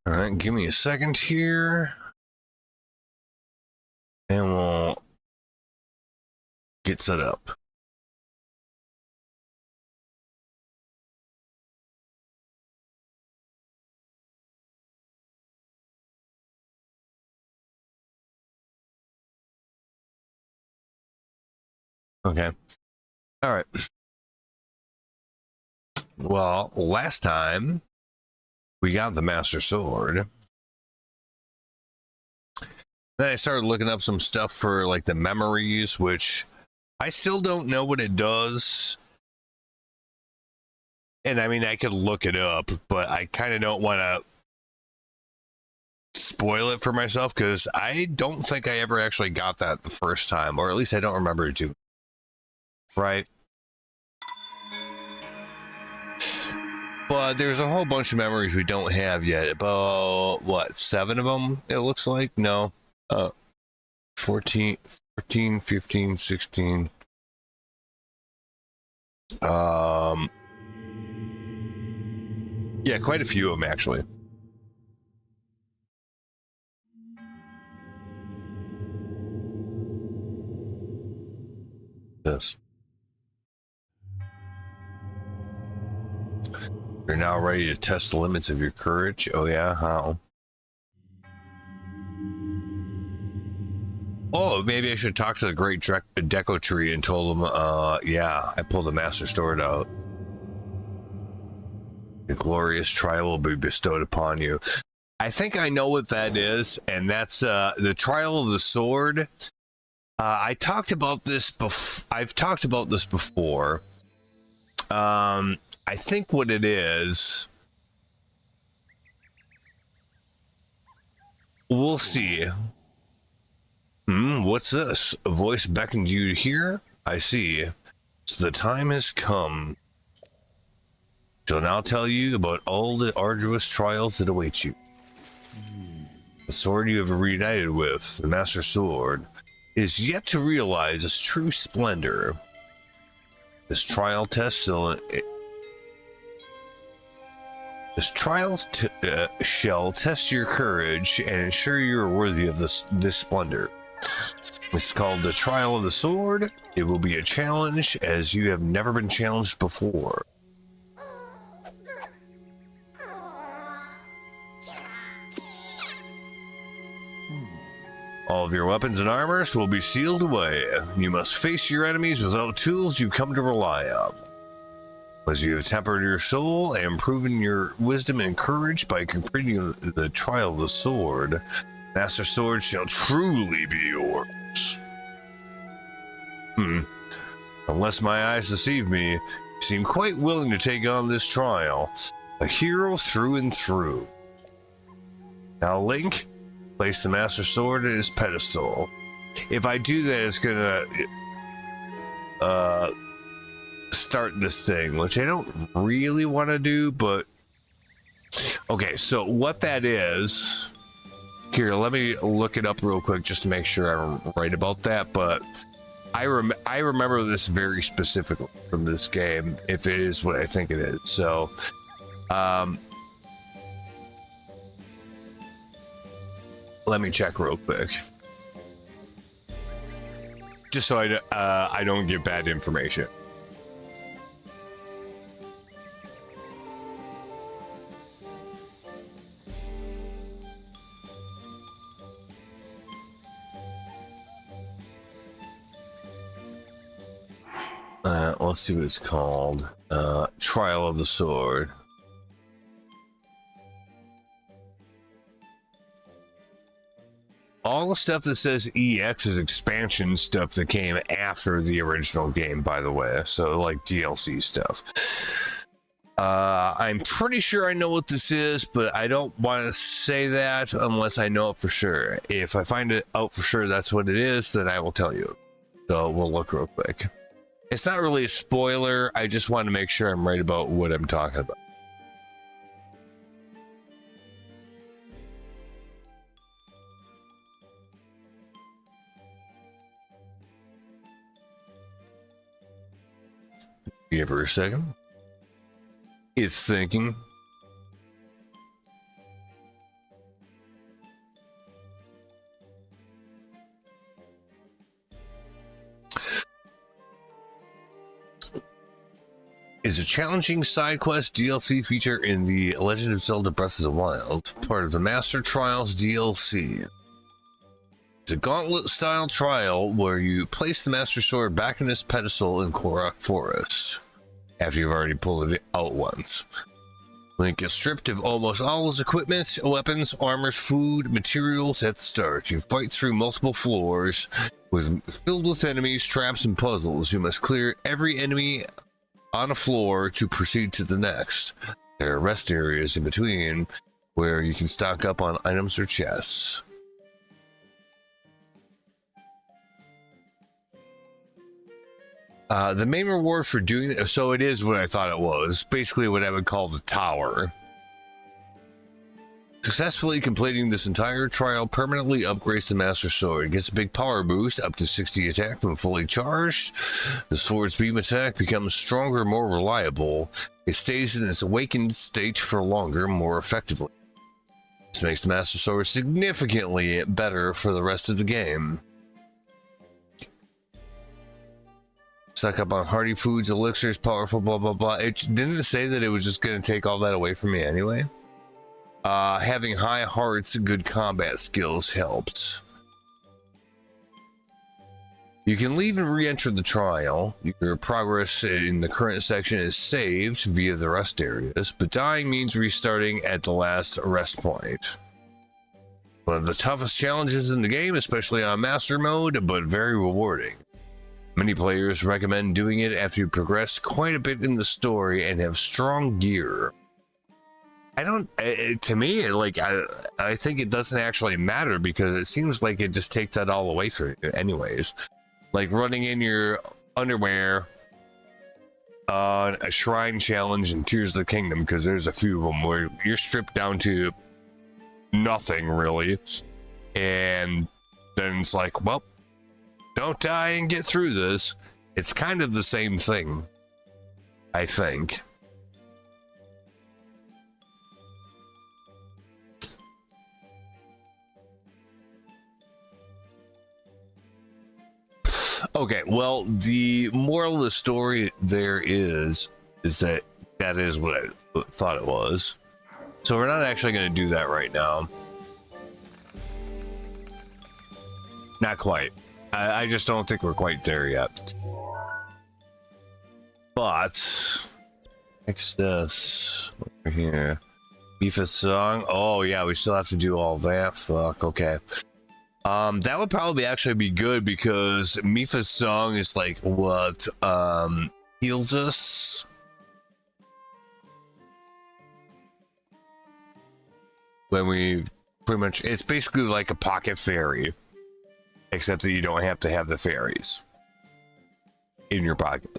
All right, give me a second here, and we'll get set up. Okay. All right. Well, last time we got the Master Sword. Then I started looking up some stuff for like the memories, which I still don't know what it does. And I mean, I could look it up, but I kind of don't want to spoil it for myself because I don't think I ever actually got that the first time, or at least I don't remember it too. Right? But there's a whole bunch of memories we don't have yet. About what, 7 of them? It looks like no, 14, 15, 16. Yeah, quite a few of them actually. Yes. You're now ready to test the limits of your courage. Oh yeah, how? Oh, maybe I should talk to the great Deco Tree and told him, yeah, I pulled the Master Sword out. The glorious trial will be bestowed upon you. I think I know what that is, and that's the Trial of the Sword. I talked about this I've talked about this before. I think what it is, we'll see. What's this? A voice beckoned you to hear? I see. So the time has come. She'll now tell you about all the arduous trials that await you. The sword you have reunited with, the Master Sword, is yet to realize its true splendor. This trial test shall test your courage and ensure you are worthy of this splendor. It's called the Trial of the Sword. It will be a challenge as you have never been challenged before. All of your weapons and armors will be sealed away. You must face your enemies without tools you've come to rely on. As you have tempered your soul and proven your wisdom and courage by completing the Trial of the Sword, Master Sword shall truly be yours. Unless my eyes deceive me, you seem quite willing to take on this trial. A hero through and through. Now, Link, place the Master Sword at his pedestal. If I do that, it's gonna start this thing, which I don't really want to do, but okay, so what that is, here, let me look it up real quick just to make sure I'm right about that, but I remember this very specifically from this game, if it is what I think it is. So let me check real quick, just so I don't give bad information. Let's see what it's called. Trial of the Sword. All the stuff that says EX is expansion stuff that came after the original game, by the way. So like DLC stuff. I'm pretty sure I know what this is, but I don't want to say that unless I know it for sure. If I find it out for sure that's what it is, then I will tell you. So we'll look real quick. It's not really a spoiler. I just want to make sure I'm right about what I'm talking about. Give her a second. It's thinking. is a challenging side quest DLC feature in the Legend of Zelda Breath of the Wild, part of the Master Trials DLC. It's a gauntlet-style trial where you place the Master Sword back in its pedestal in Korok Forest, after you've already pulled it out once. Link gets stripped of almost all his equipment, weapons, armors, food, materials at the start. You fight through multiple floors filled with enemies, traps, and puzzles. You must clear every enemy on a floor to proceed to the next. There are rest areas in between where you can stock up on items or chests. The main reward for doing it, so it is what I thought it was, basically what I would call the tower. Successfully completing this entire trial permanently upgrades the Master Sword. It gets a big power boost, up to 60 attack when fully charged. The sword's beam attack becomes stronger and more reliable. It stays in its awakened state for longer, more effectively. This makes the Master Sword significantly better for the rest of the game. Suck up on hearty foods, elixirs, powerful, blah, blah, blah. It didn't say that it was just going to take all that away from me anyway. Having high hearts and good combat skills helps. You can leave and re-enter the trial. Your progress in the current section is saved via the rest areas, but dying means restarting at the last rest point. One of the toughest challenges in the game, especially on Master Mode, but very rewarding. Many players recommend doing it after you progress quite a bit in the story and have strong gear. To me, like, I think it doesn't actually matter because it seems like it just takes that all away from you anyways. Like running in your underwear on a shrine challenge in Tears of the Kingdom, because there's a few of them where you're stripped down to nothing really. And then it's like, well, don't die and get through this. It's kind of the same thing, I think. Okay, well, the moral of the story there is that is what I thought it was. So we're not actually going to do that right now. Not quite. I just don't think we're quite there yet. But next this over here. Mipha's song. Oh yeah, we still have to do all that. Fuck, okay. That would probably actually be good because Mipha's song is like what heals us. When we pretty much, it's basically like a pocket fairy, except that you don't have to have the fairies in your pocket.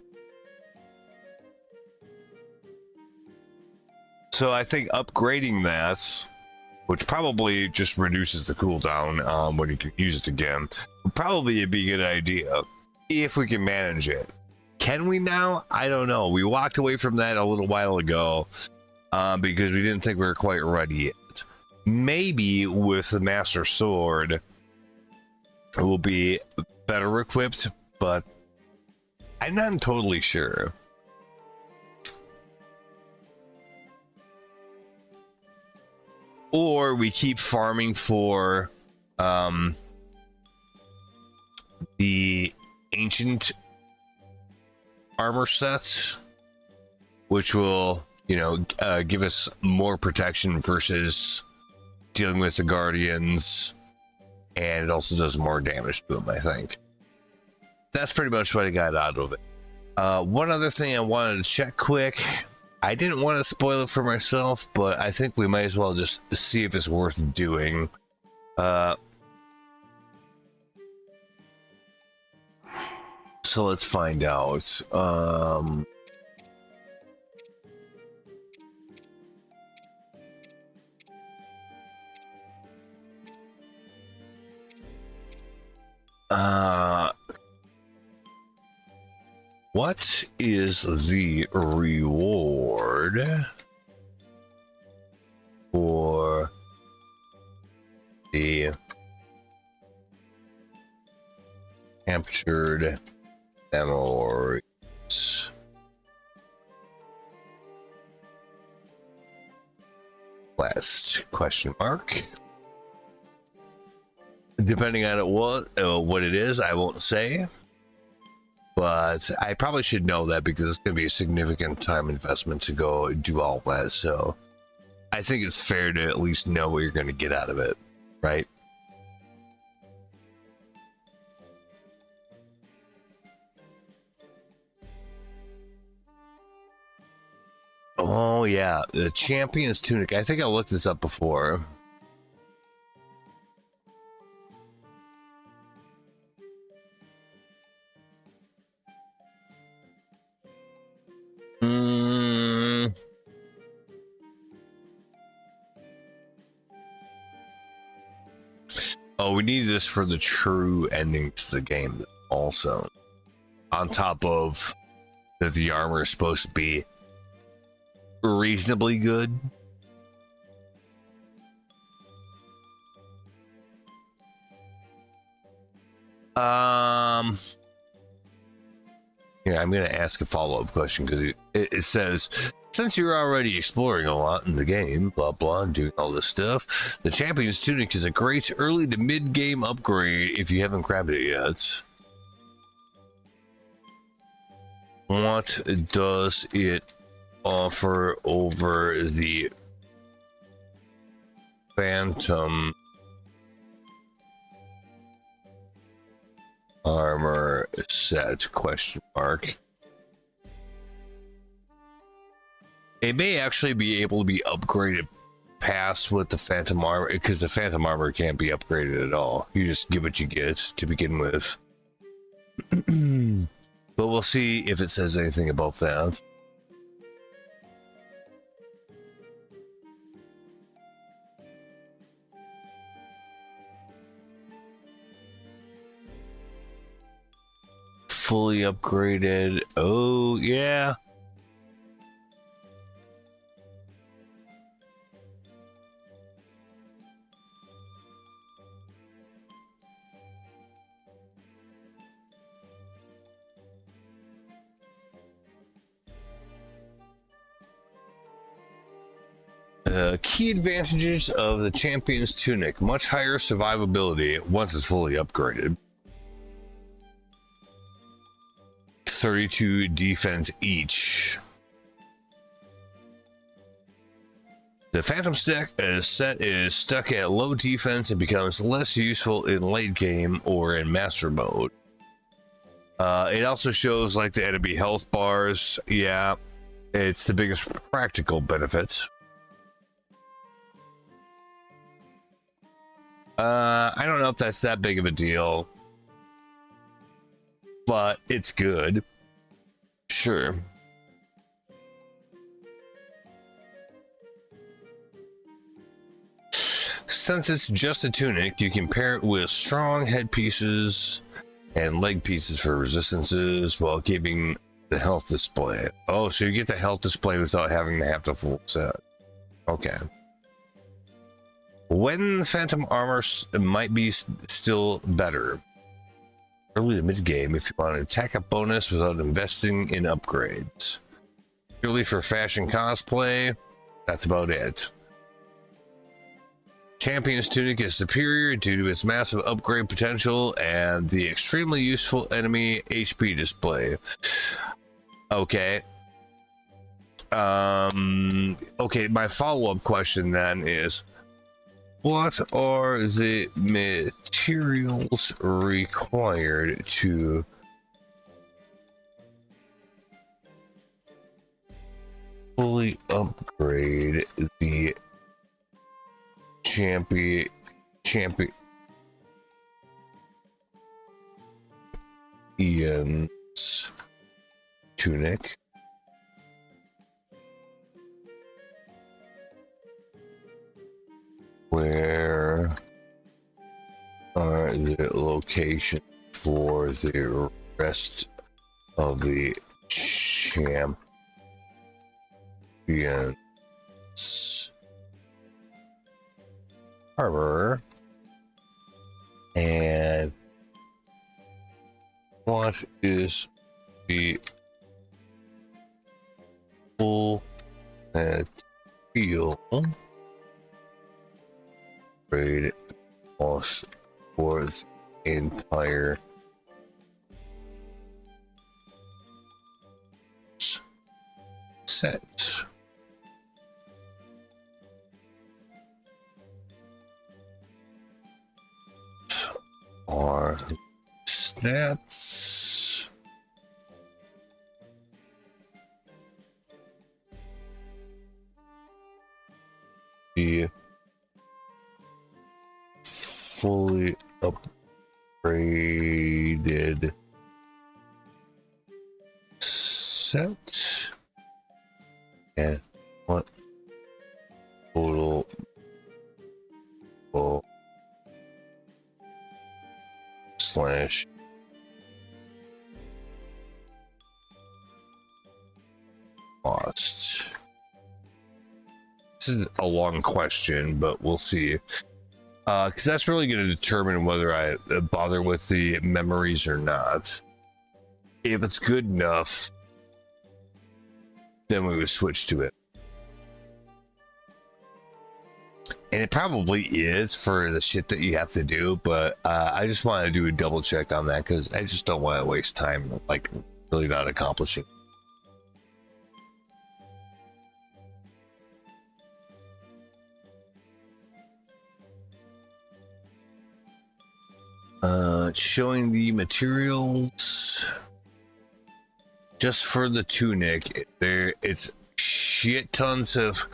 So I think upgrading that, which probably just reduces the cooldown when you can use it again, would probably be a good idea if we can manage it. Can we now? I don't know. We walked away from that a little while ago because we didn't think we were quite ready yet. Maybe with the Master Sword, it will be better equipped, but I'm not totally sure. Or we keep farming for the ancient armor sets, which will, you know, give us more protection versus dealing with the guardians, and it also does more damage to them, I think. That's pretty much what I got out of it. One other thing I wanted to check quick. I didn't want to spoil it for myself, but I think we might as well just see if it's worth doing. So let's find out. What is the reward for the captured memories? set? Question mark. Depending on what it is, I won't say. But I probably should know that because it's going to be a significant time investment to go do all that. So I think it's fair to at least know what you're going to get out of it, right? Oh yeah, the Champion's Tunic. I think I looked this up before. Oh, we need this for the true ending to the game also. On top of that, the armor is supposed to be reasonably good. Yeah, I'm gonna ask a follow-up question because it says, since you're already exploring a lot in the game, blah blah, and doing all this stuff, the Champion's Tunic is a great early to mid-game upgrade if you haven't grabbed it yet. What does it offer over the Phantom armor set? Question mark. It may actually be able to be upgraded past with the Phantom armor, because the Phantom armor can't be upgraded at all. You just get what you get to begin with. But we'll see if it says anything about that. Fully upgraded. Oh, yeah. Key advantages of the Champion's Tunic: much higher survivability once it's fully upgraded. 32 defense each. The Phantom set is stuck at low defense and becomes less useful in late game or in master mode. It also shows like the enemy health bars. Yeah, it's the biggest practical benefit. I don't know if that's that big of a deal, but it's good. Sure. Since it's just a tunic, you can pair it with strong headpieces and leg pieces for resistances while keeping the health display. Oh, so you get the health display without having to have the full set. Okay. When the Phantom armor might be still better. Early to mid game if you want an attack up bonus without investing in upgrades. Purely for fashion cosplay, that's about it. Champion's Tunic is superior due to its massive upgrade potential and the extremely useful enemy HP display. Okay. Okay, my follow-up question then is, what are the materials required to fully upgrade the Champion's Tunic? Where are the locations for the rest of the Champion's armor? And what is the full material upgrade cost for the entire set. Our stats. The fully upgraded set and what total slash cost. This is a long question, but we'll see. Because that's really going to determine whether I bother with the memories or not. If it's good enough, then we would switch to it. And it probably is for the shit that you have to do, but I just want to do a double check on that because I just don't want to waste time, like, really not accomplishing. Showing the materials just for the tunic. It's shit tons of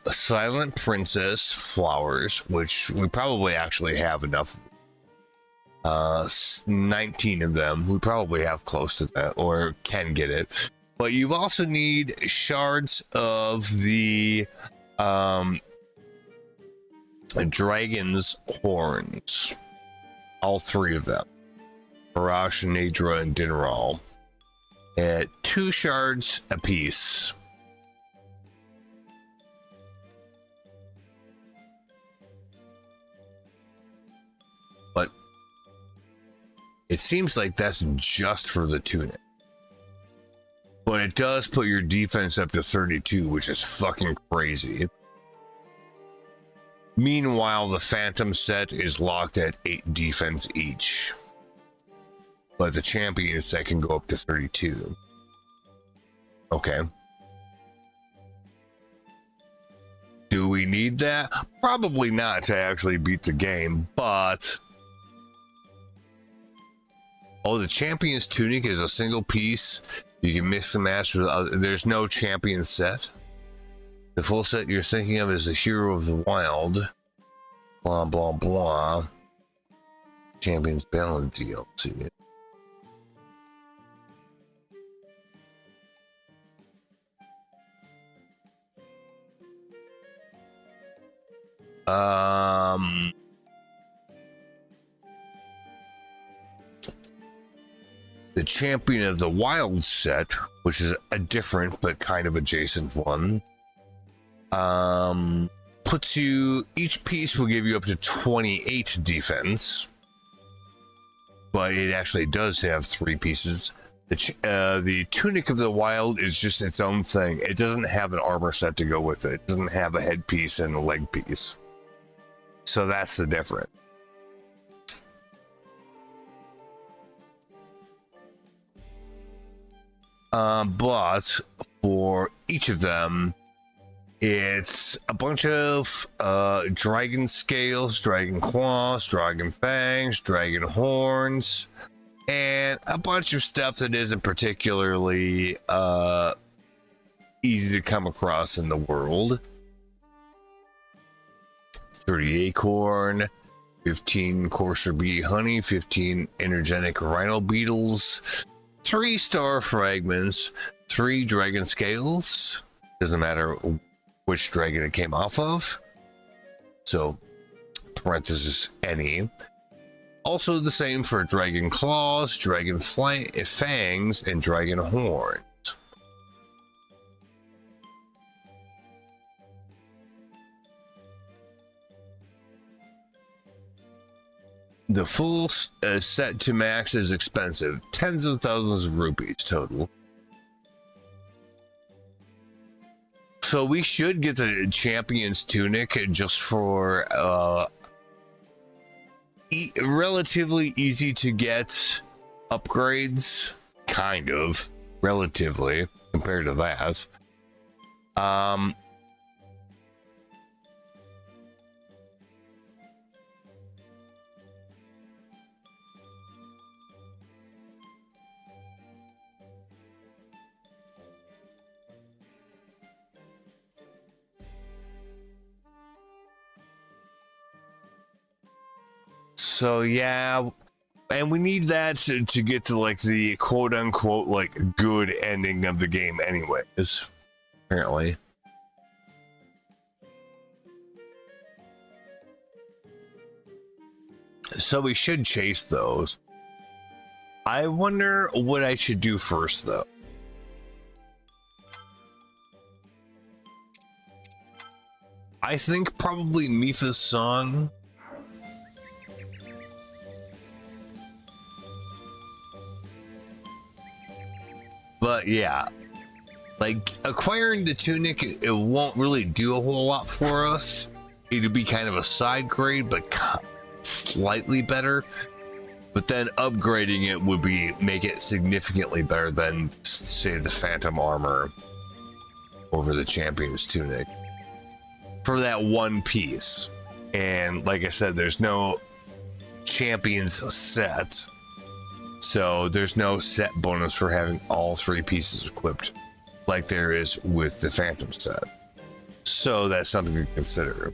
Silent Princess flowers, which we probably actually have enough. 19 of them. We probably have close to that, or can get it. But you also need shards of the dragon's horns. All three of them. Arash, Nadra, and Dinral. At 2 shards apiece. But it seems like that's just for the tunic. But it does put your defense up to 32, which is fucking crazy. Meanwhile, the Phantom set is locked at 8 defense each. But the Champion set can go up to 32. Okay. Do we need that? Probably not to actually beat the game, but... Oh, the Champion's tunic is a single piece. You can mix and match with other... There's no Champion set. The full set you're thinking of is the Hero of the Wild. Blah, blah, blah. Champion's Balance DLC. The Champion of the Wild set, which is a different but kind of adjacent one, puts you, each piece will give you up to 28 defense, but it actually does have 3 pieces. The Tunic of the Wild is just its own thing. It doesn't have an armor set to go with it. It doesn't have a headpiece and a leg piece. So that's the difference. But for each of them, it's a bunch of dragon scales, dragon claws, dragon fangs, dragon horns, and a bunch of stuff that isn't particularly easy to come across in the world. 30 acorn, 15 coarser bee honey, 15 energetic rhino beetles, 3 star fragments, 3 dragon scales. Doesn't matter which dragon it came off of. So, parenthesis, any. Also the same for dragon claws, dragon fangs, and dragon horns. The full set to max is expensive, tens of thousands of rupees total. So we should get the Champion's Tunic just for relatively easy to get upgrades, kind of, relatively, compared to that. So yeah, and we need that to get to like the quote unquote like good ending of the game anyways, apparently. So we should chase those. I wonder what I should do first though. I think probably Mipha's song. But yeah, like acquiring the tunic, it won't really do a whole lot for us. It'd be kind of a side grade, but slightly better. But then upgrading it would be make it significantly better than, say, the Phantom Armor over the Champion's Tunic for that one piece. And like I said, there's no Champions set. So there's no set bonus for having all three pieces equipped like there is with the Phantom set. So that's something to consider.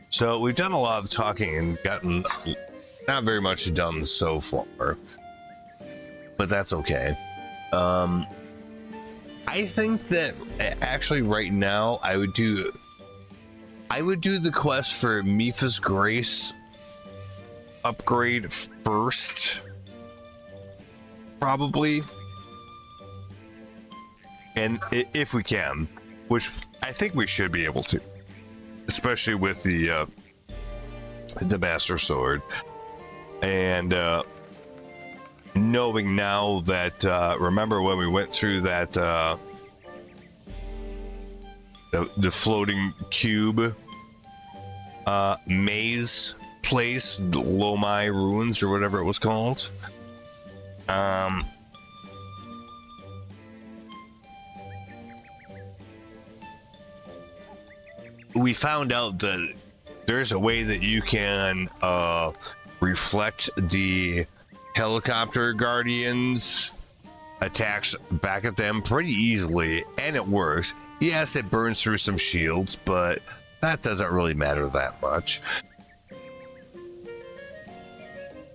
So we've done a lot of talking and gotten not very much done so far. But that's okay. I think that actually right now I would do the quest for Mipha's Grace upgrade first, probably, and if we can, which I think we should be able to, especially with the Master Sword, and knowing now that remember when we went through that the floating cube maze place, the Lomai Ruins or whatever it was called, we found out that there's a way that you can reflect the helicopter guardians attacks back at them pretty easily, and it works. Yes, it burns through some shields, but that doesn't really matter that much.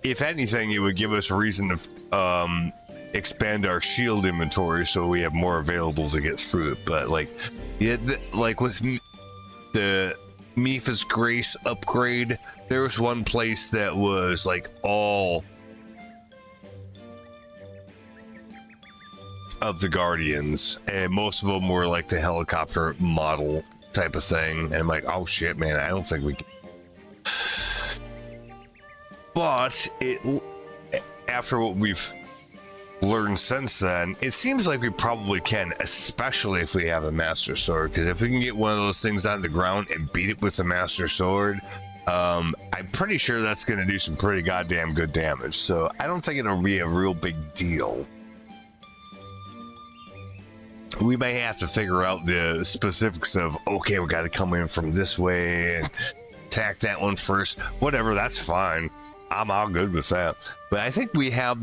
If anything, it would give us a reason to expand our shield inventory so we have more available to get through it. But like, yeah, like with the Mipha's Grace upgrade, there was one place that was like all of the Guardians, and most of them were like the helicopter model type of thing, and I'm like, oh shit, man, I don't think we can. But after what we've learned since then, it seems like we probably can, especially if we have a Master Sword, because if we can get one of those things on the ground and beat it with the Master Sword, I'm pretty sure that's going to do some pretty goddamn good damage. So I don't think it'll be a real big deal. We may have to figure out the specifics of, okay, we got to come in from this way and attack that one first. Whatever, that's fine. I'm all good with that. But I think we have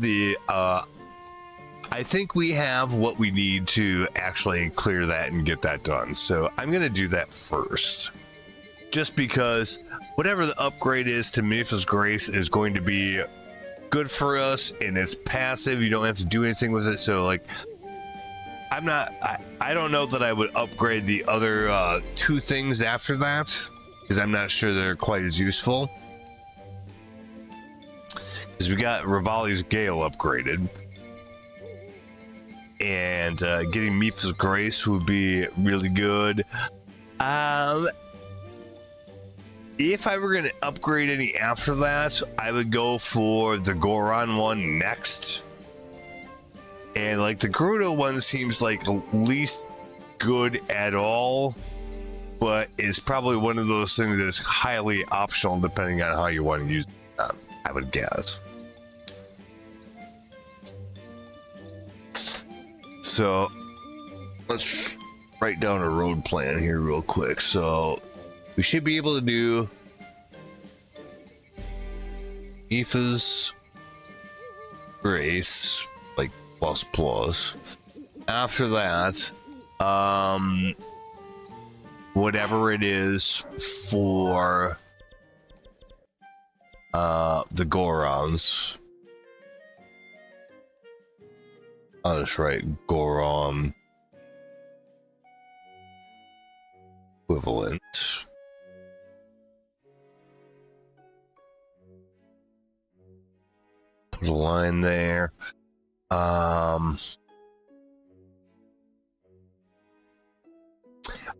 what we need to actually clear that and get that done. So I'm going to do that first. Just because whatever the upgrade is to Mipha's Grace is going to be good for us, and it's passive. You don't have to do anything with it. So like, I don't know that I would upgrade the other two things after that, because I'm not sure they're quite as useful. Because we got Revali's Gale upgraded, and getting Mipha's Grace would be really good. If I were going to upgrade any after that, I would go for the Goron one next. And like the Gerudo one seems like least good at all, but it's probably one of those things that's highly optional depending on how you want to use it, I would guess. So let's write down a road plan here real quick. So we should be able to do Mipha's Grace, like plus. After that, whatever it is for the Gorons. I'll just write Goron equivalent. Put a line there. I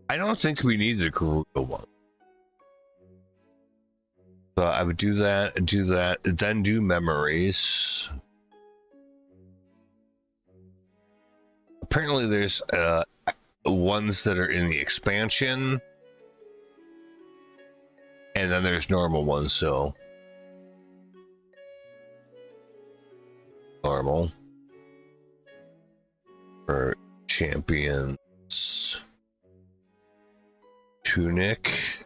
don't think we need the Gerudo one. So I would do that, then do memories. Apparently there's ones that are in the expansion, and then there's normal ones, so normal for champions. Tunic,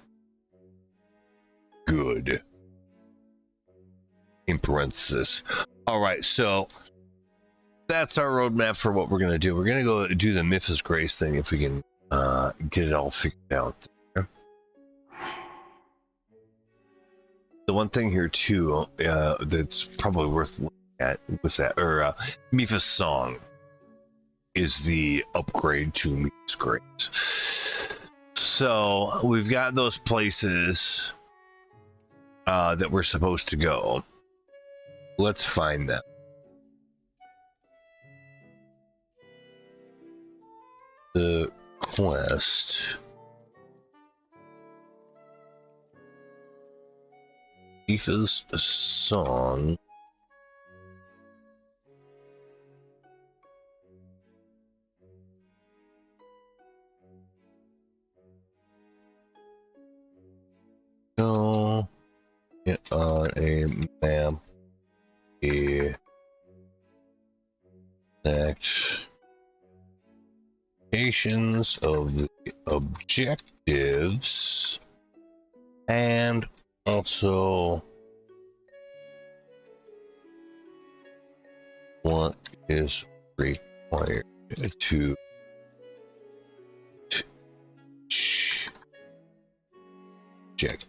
good, in parenthesis. All right, so that's our roadmap for what we're going to do. We're going to go do the Mipha's Grace thing if we can get it all figured out there. The one thing here too that's probably worth looking at with that, or Mipha's Song, is the upgrade to Mipha's Grace. So we've got those places that we're supposed to go. Let's find them. The quest. Mipha's Song. Go get on a map. Next. Of the objectives, and also what is required to check.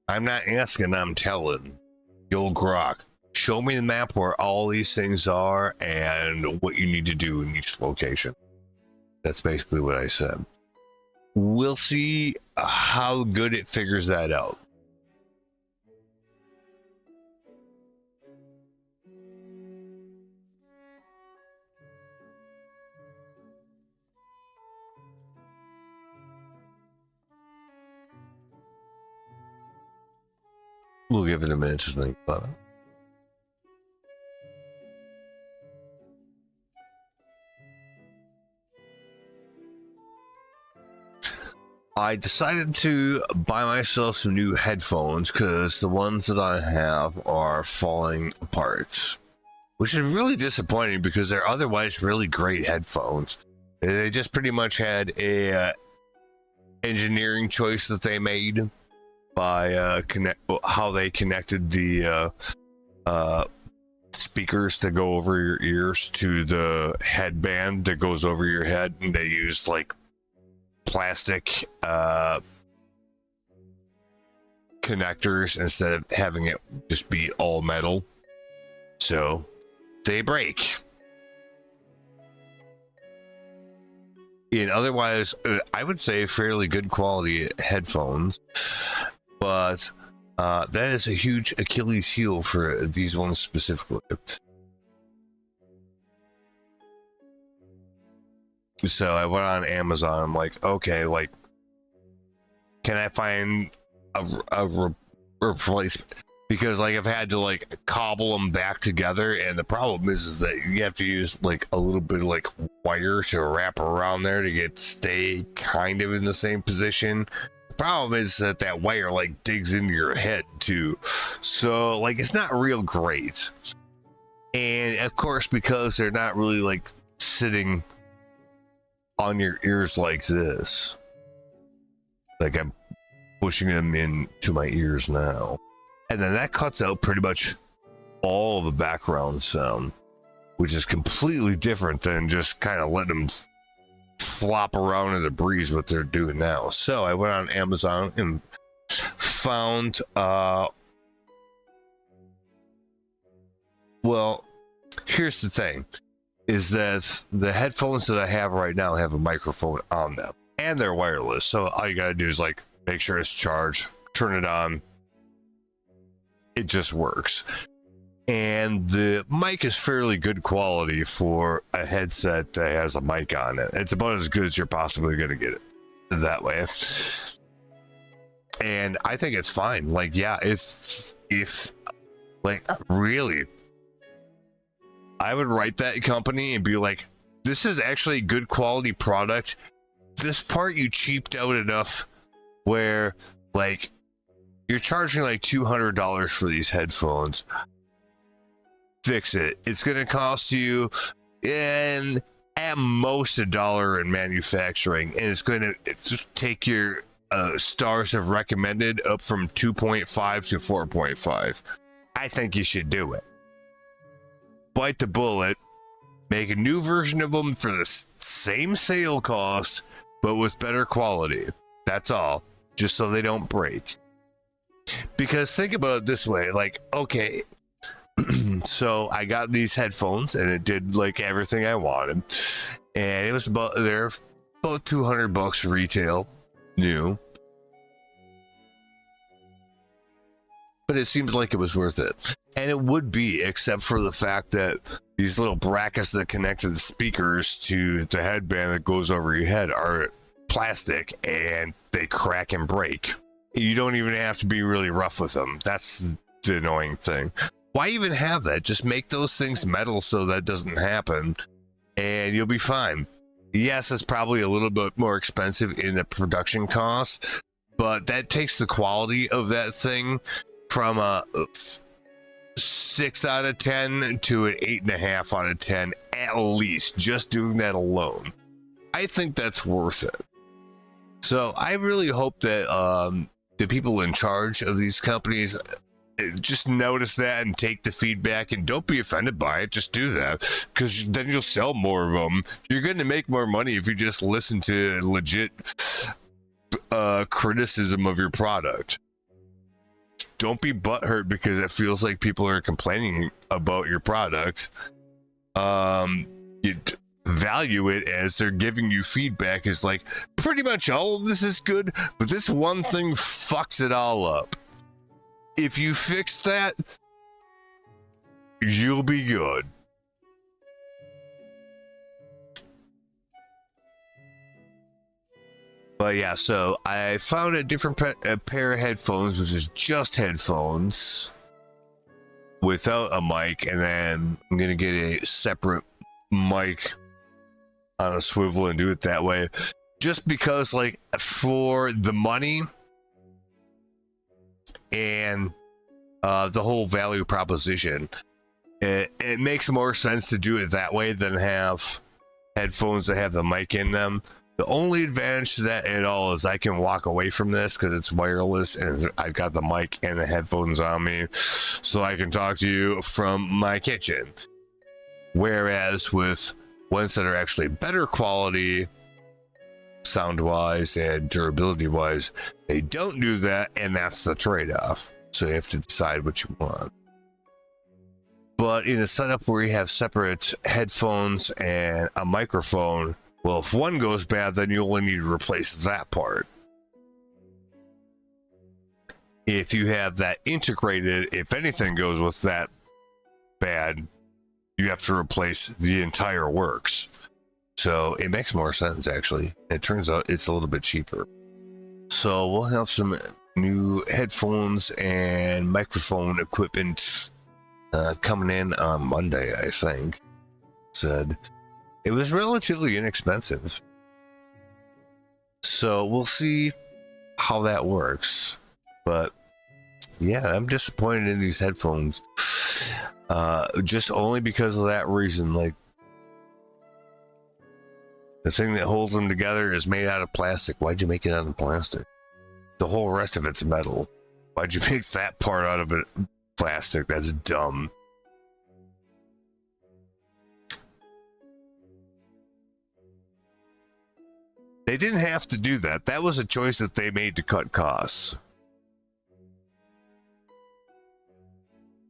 I'm not asking, I'm telling. Yo, Grok. Show me the map where all these things are and what you need to do in each location. That's basically what I said. We'll see how good it figures that out. We'll give it a minute to think about it. I decided to buy myself some new headphones because the ones that I have are falling apart, which is really disappointing because they're otherwise really great headphones. They just pretty much had a engineering choice that they made by how they connected the speakers that go over your ears to the headband that goes over your head, and they used like plastic connectors instead of having it just be all metal, so they break. In otherwise, I would say fairly good quality headphones, but that is a huge Achilles heel for these ones specifically. So I went on Amazon. I'm like, okay, like, can I find a replacement? Because like I've had to like cobble them back together, and the problem is that you have to use like a little bit of like wire to wrap around there to stay kind of in the same position. The problem is that wire like digs into your head too, so like it's not real great. And of course, because they're not really like sitting on your ears like this, like I'm pushing them into my ears now. And then that cuts out pretty much all the background sound, which is completely different than just kind of letting them flop around in the breeze, what they're doing now. So I went on Amazon and found, well, here's the thing, is that the headphones that I have right now have a microphone on them, and they're wireless. So all you gotta do is like make sure it's charged, turn it on. It just works. And the mic is fairly good quality for a headset that has a mic on it. It's about as good as you're possibly going to get it that way. And I think it's fine. Like, yeah, if like really, I would write that company and be like, this is actually a good quality product. This part you cheaped out enough where like, you're charging like $200 for these headphones. Fix it. It's going to cost you at most $1 in manufacturing, and it's going to take your stars have recommended up from 2.5 to 4.5. I think you should do it. Bite the bullet. Make a new version of them for the same sale cost, but with better quality. That's all. Just so they don't break. Because think about it this way, like, okay, so I got these headphones and it did like everything I wanted, and it was about $200 retail, new, but it seemed like it was worth it, and it would be, except for the fact that these little brackets that connect to the speakers to the headband that goes over your head are plastic and they crack and break. You don't even have to be really rough with them. That's the annoying thing. Why even have that? Just make those things metal so that doesn't happen, and you'll be fine. Yes, it's probably a little bit more expensive in the production cost, but that takes the quality of that thing from a 6 out of 10 to an 8.5 out of 10, at least, just doing that alone. I think that's worth it. So I really hope that the people in charge of these companies just notice that and take the feedback, and don't be offended by it. Just do that, because then you'll sell more of them. You're going to make more money if you just listen to legit criticism of your product. Don't be butthurt because it feels like people are complaining about your product. You value it as they're giving you feedback. Is like, pretty much all of this is good, but this one thing fucks it all up. If you fix that, you'll be good. But yeah, so I found a different pair of headphones, which is just headphones without a mic, and then I'm gonna get a separate mic on a swivel and do it that way, just because, like, for the money and the whole value proposition, it makes more sense to do it that way than have headphones that have the mic in them. The only advantage to that at all is I can walk away from this because it's wireless and I've got the mic and the headphones on me, so I can talk to you from my kitchen. Whereas with ones that are actually better quality, sound-wise and durability-wise, they don't do that, and that's the trade-off. So you have to decide what you want. But in a setup where you have separate headphones and a microphone, well, if one goes bad, then you only need to replace that part. If you have that integrated, if anything goes with that bad, you have to replace the entire works. So it makes more sense, actually. It turns out it's a little bit cheaper. So we'll have some new headphones and microphone equipment coming in on Monday, I think. Said it was relatively inexpensive. So we'll see how that works. But yeah, I'm disappointed in these headphones. Just only because of that reason. Like, the thing that holds them together is made out of plastic. Why'd you make it out of plastic? The whole rest of it's metal. Why'd you make that part out of it plastic? That's dumb. They didn't have to do that. That was a choice that they made to cut costs.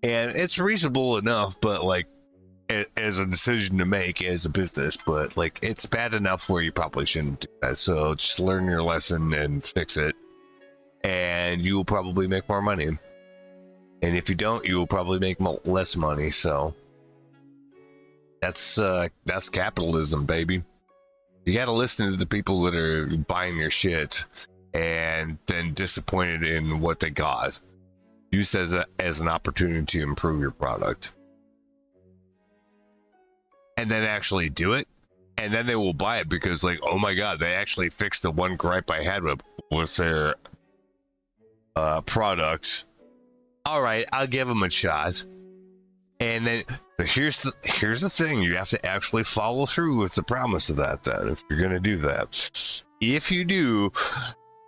And it's reasonable enough, but like, as a decision to make as a business, but like, it's bad enough where you probably shouldn't do that. So just learn your lesson and fix it, and you will probably make more money. And if you don't, you will probably make less money. So that's capitalism, baby. You got to listen to the people that are buying your shit and then disappointed in what they got. Used as an opportunity to improve your product. And then actually do it. And then they will buy it because, like, oh my God, they actually fixed the one gripe I had with their product. All right, I'll give them a shot. And then here's the thing: you have to actually follow through with the promise of that. Then, if you're gonna do that, if you do,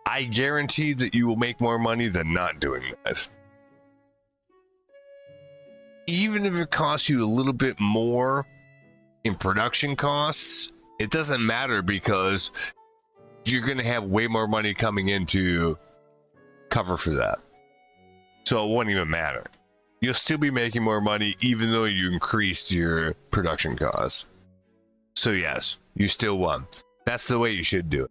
I guarantee that you will make more money than not doing that. Even if it costs you a little bit more in production costs, it doesn't matter because you're gonna have way more money coming in to cover for that. So it won't even matter. You'll still be making more money even though you increased your production costs. So yes, you still won. That's the way you should do it.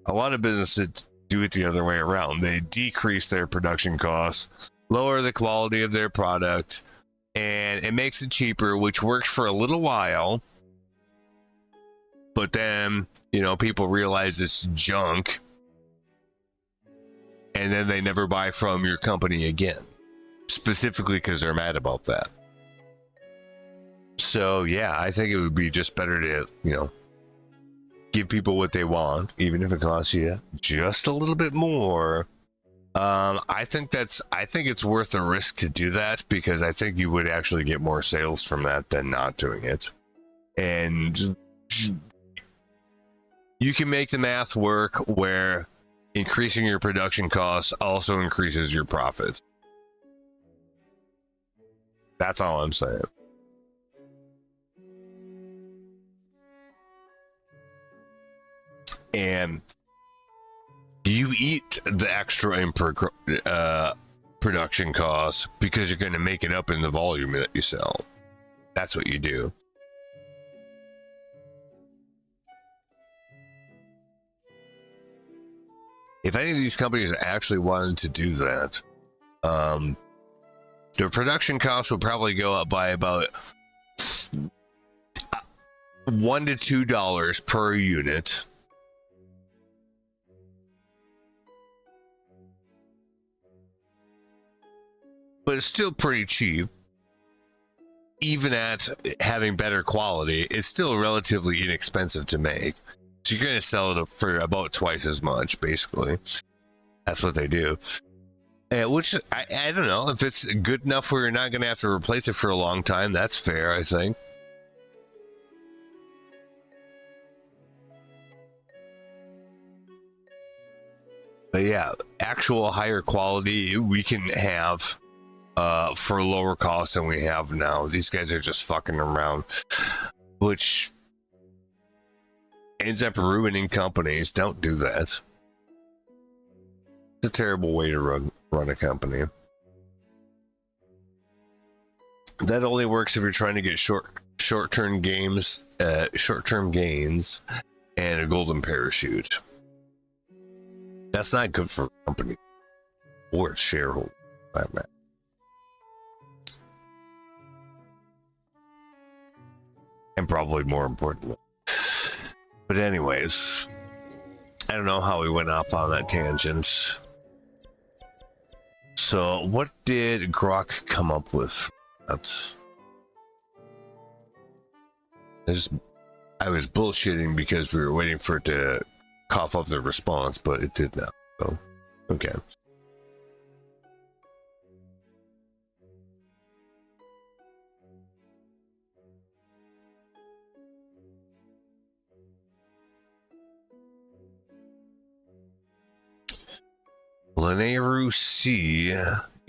A lot of businesses do it the other way around. They decrease their production costs, lower the quality of their product, and it makes it cheaper, which works for a little while. But then, people realize it's junk, and then they never buy from your company again, specifically because they're mad about that. So yeah, I think it would be just better to, give people what they want, even if it costs you just a little bit more. I think it's worth the risk to do that, because I think you would actually get more sales from that than not doing it. And you can make the math work where increasing your production costs also increases your profit. That's all I'm saying. And you eat the extra in production costs because you're going to make it up in the volume that you sell. That's what you do. If any of these companies actually wanted to do that, their production costs will probably go up by about $1 to $2 per unit. But it's still pretty cheap. Even at having better quality, it's still relatively inexpensive to make. So you're going to sell it for about twice as much, basically. That's what they do. Which, I don't know, if it's good enough where you're not going to have to replace it for a long time, that's fair, I think. But yeah, actual higher quality we can have for lower cost than we have now. These guys are just fucking around, which ends up ruining companies. Don't do that. It's a terrible way to run a company. That only works if you're trying to get short-term gains and a golden parachute. That's not good for a company or its shareholders, for that matter. and probably more important. But anyways, I don't know how we went off on that tangent. So what did Grok come up with? That's I was bullshitting because we were waiting for it to cough up the response, but it did not. So okay. Lanayru Sea,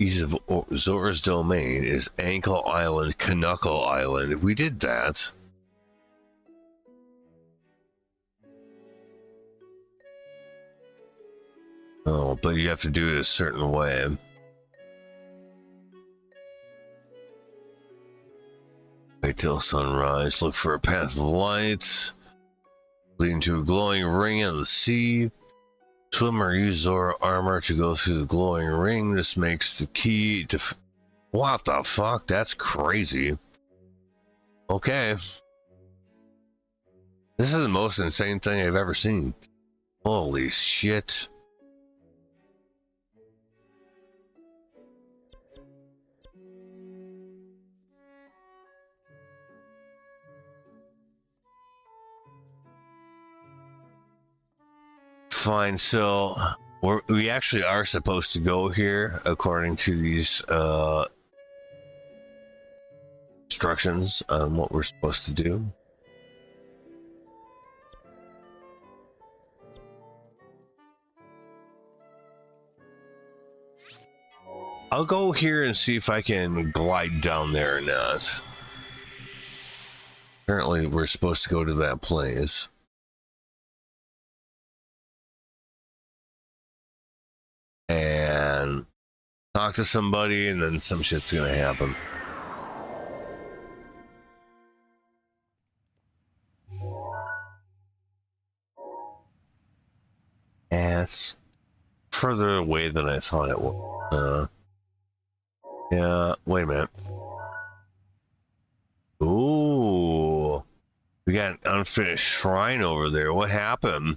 east of Zora's domain, is Ankle Island, Knuckle Island. We did that. Oh, but you have to do it a certain way. Wait till sunrise. Look for a path of light leading to a glowing ring in the sea. Swim or use Zora armor to go through the glowing ring. This makes the key to... What the fuck? That's crazy. Okay. This is the most insane thing I've ever seen. Holy shit. Fine, so we actually are supposed to go here according to these instructions on what we're supposed to do. I'll go here and see if I can glide down there or not. Apparently we're supposed to go to that place. And talk to somebody, and then some shit's gonna happen. And it's further away than I thought it was. Yeah, wait a minute. Ooh, we got an unfinished shrine over there. What happened?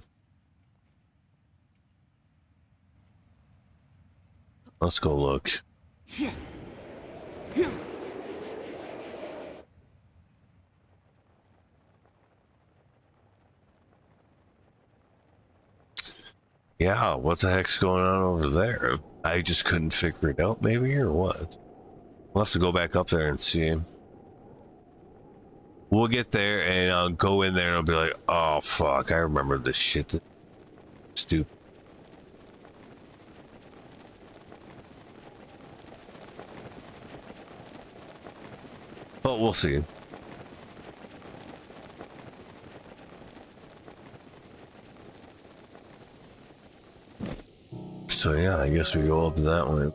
Let's go look. Yeah, what the heck's going on over there? I just couldn't figure it out, maybe, or what? We'll have to go back up there and see. We'll get there and I'll go in there and I'll be like, oh fuck, I remember this shit. That's stupid. But we'll see. So yeah, I guess we go up that way.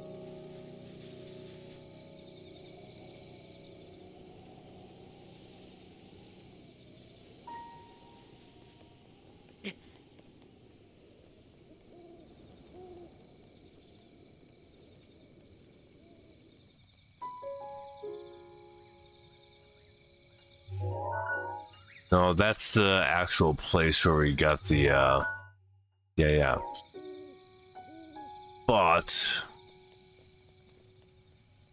No, that's the actual place where we got the yeah. But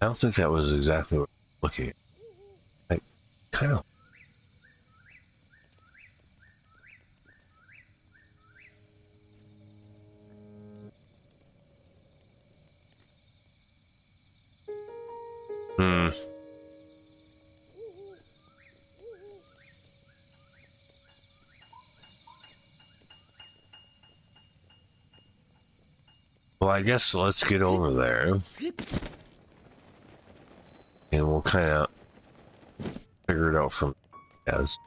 I don't think that was exactly what I'm looking at. I kind of... Well, I guess let's get over there. And we'll kind of figure it out from as.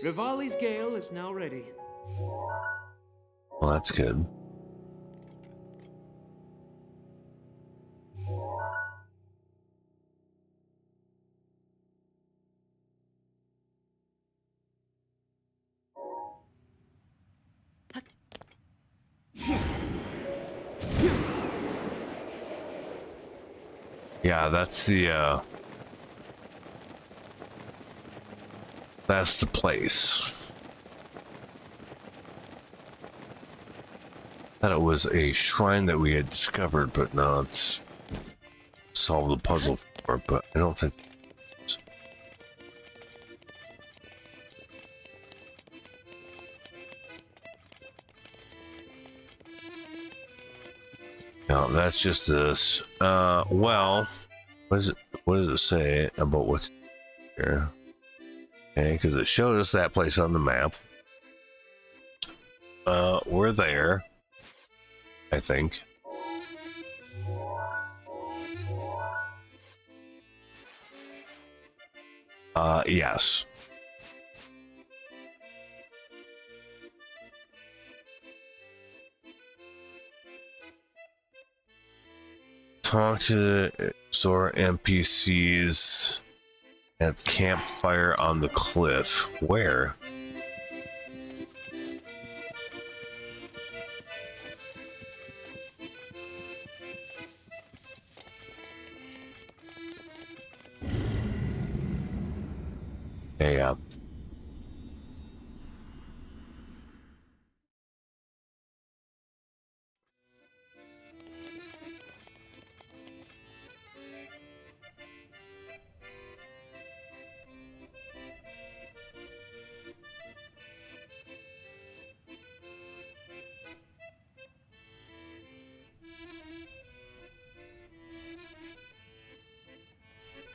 Rivali's Gale is now ready. Well, that's good. Yeah, that's the place. Thought it was a shrine that we had discovered, but no, it's solved the puzzle for it, but I don't think it's... No, that's just this. Well, what does it say about what's here? Okay, because it showed us that place on the map. We're there, I think. Yes. Talk to the Zora NPCs at the campfire on the cliff. Where? Yeah.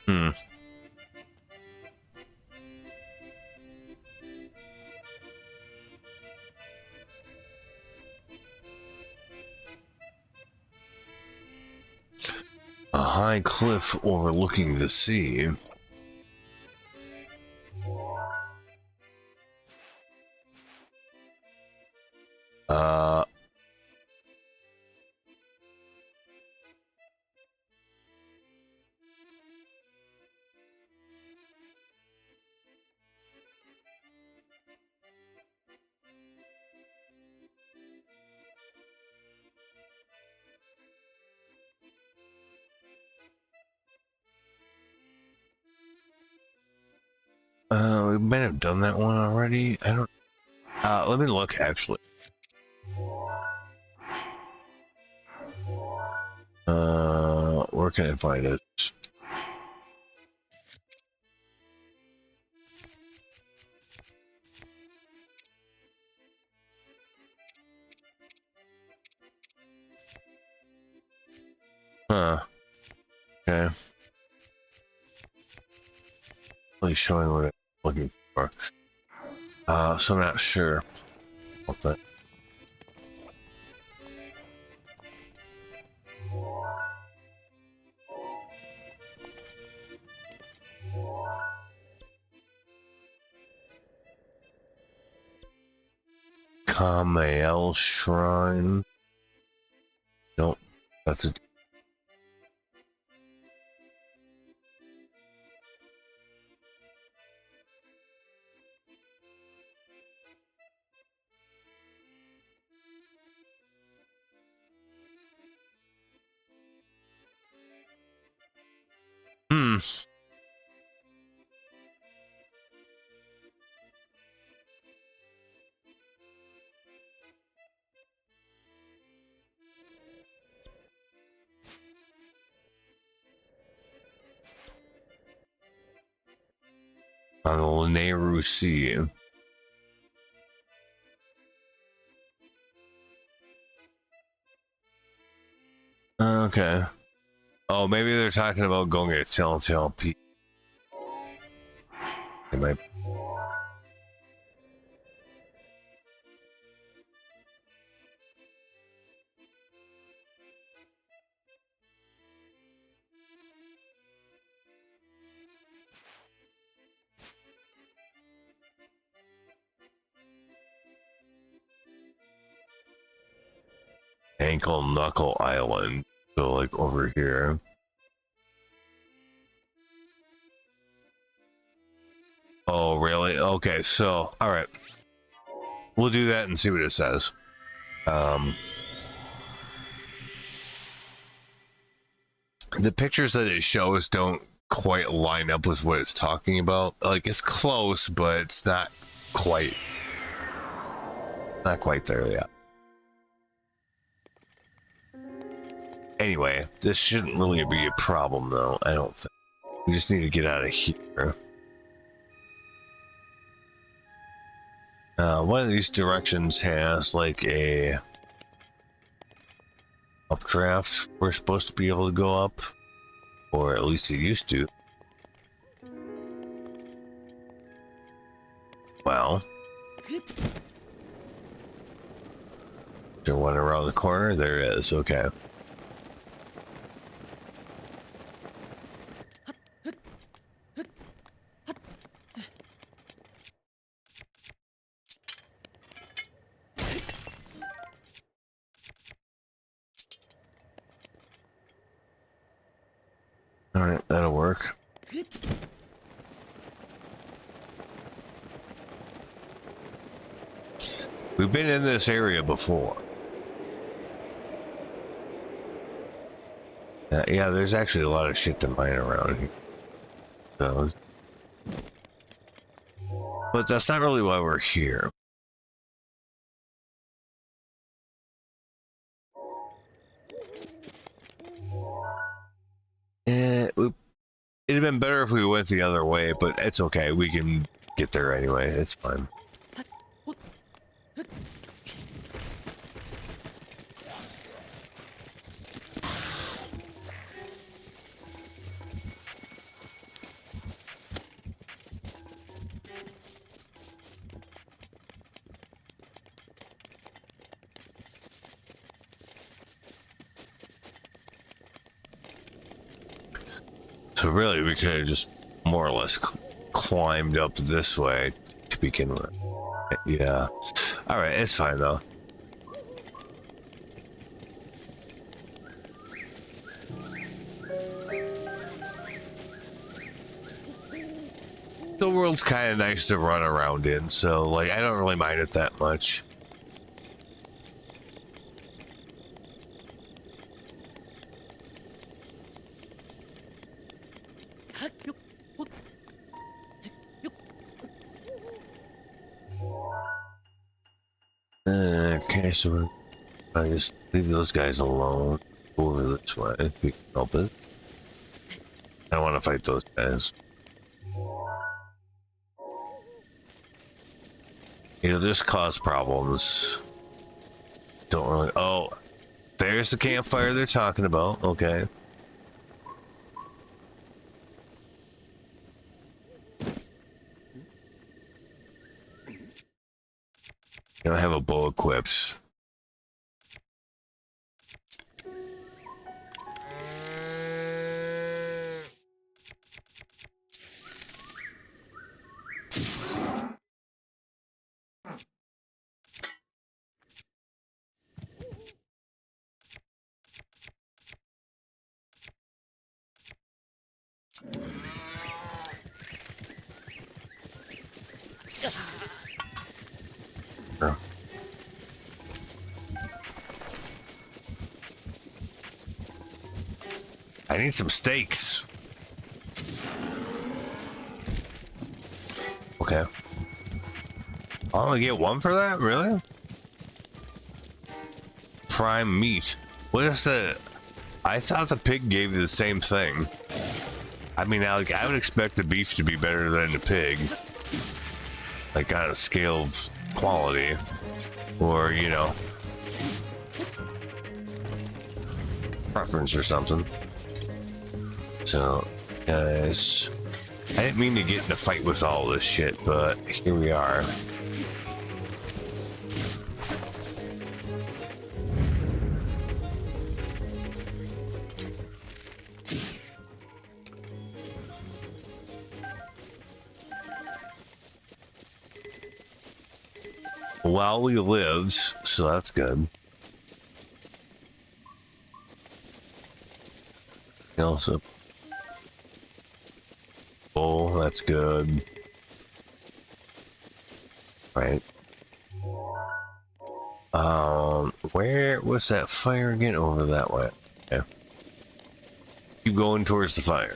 Hmm. A high cliff overlooking the sea. Uh... we might have done that one already. I don't... let me look, actually. Where can I find it? Huh. Okay. Really showing what I'm looking for. So I'm not sure about that. Kamael Shrine. Nope. That's a... Hmm. On the Lanayru Sea. Okay. Oh, maybe they're talking about going to Telltale Peak. They might. Ankle Knuckle Island. So like over here. Oh, really? Okay, so all right. We'll do that and see what it says. The pictures that it shows don't quite line up with what it's talking about. Like it's close, but it's not quite there yet. Anyway, this shouldn't really be a problem though, I don't think. We just need to get out of here. One of these directions has like a updraft. We're supposed to be able to go up, or at least it used to. Well, is there one around the corner? There is. Okay. All right, that'll work. We've been in this area before. Yeah, there's actually a lot of shit to mine around here. So, but that's not really why we're here. It'd have been better if we went the other way, but it's okay. We can get there anyway. It's fine. So really, we could have just more or less climbed up this way to begin with. Yeah. All right, it's fine though. The world's kind of nice to run around in, so like I don't really mind it that much. Okay, so I just leave those guys alone. Go over this way if we can help it. I don't want to fight those guys. It'll just cause problems. Don't really. Oh, there's the campfire they're talking about. Okay. You don't have a bow equipped. I need some steaks. Okay. I'll only get one for that? Really? Prime meat. What is the... I thought the pig gave you the same thing. I mean, I would expect the beef to be better than the pig. Like on a scale of quality. Or, you know, preference or something. So, guys, I didn't mean to get in a fight with all this shit, but here we are. Well, we lived, so that's good. Also, oh, that's good. Right. Where was that fire again? Over that way. Yeah. Keep going towards the fire.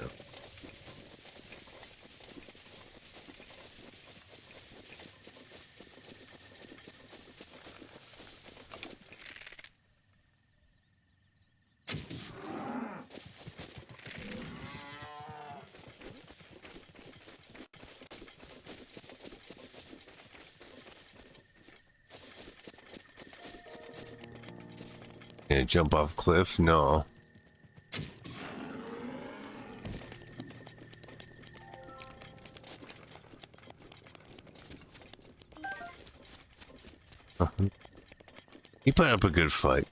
Yeah, jump off cliff? No. He put up a good fight.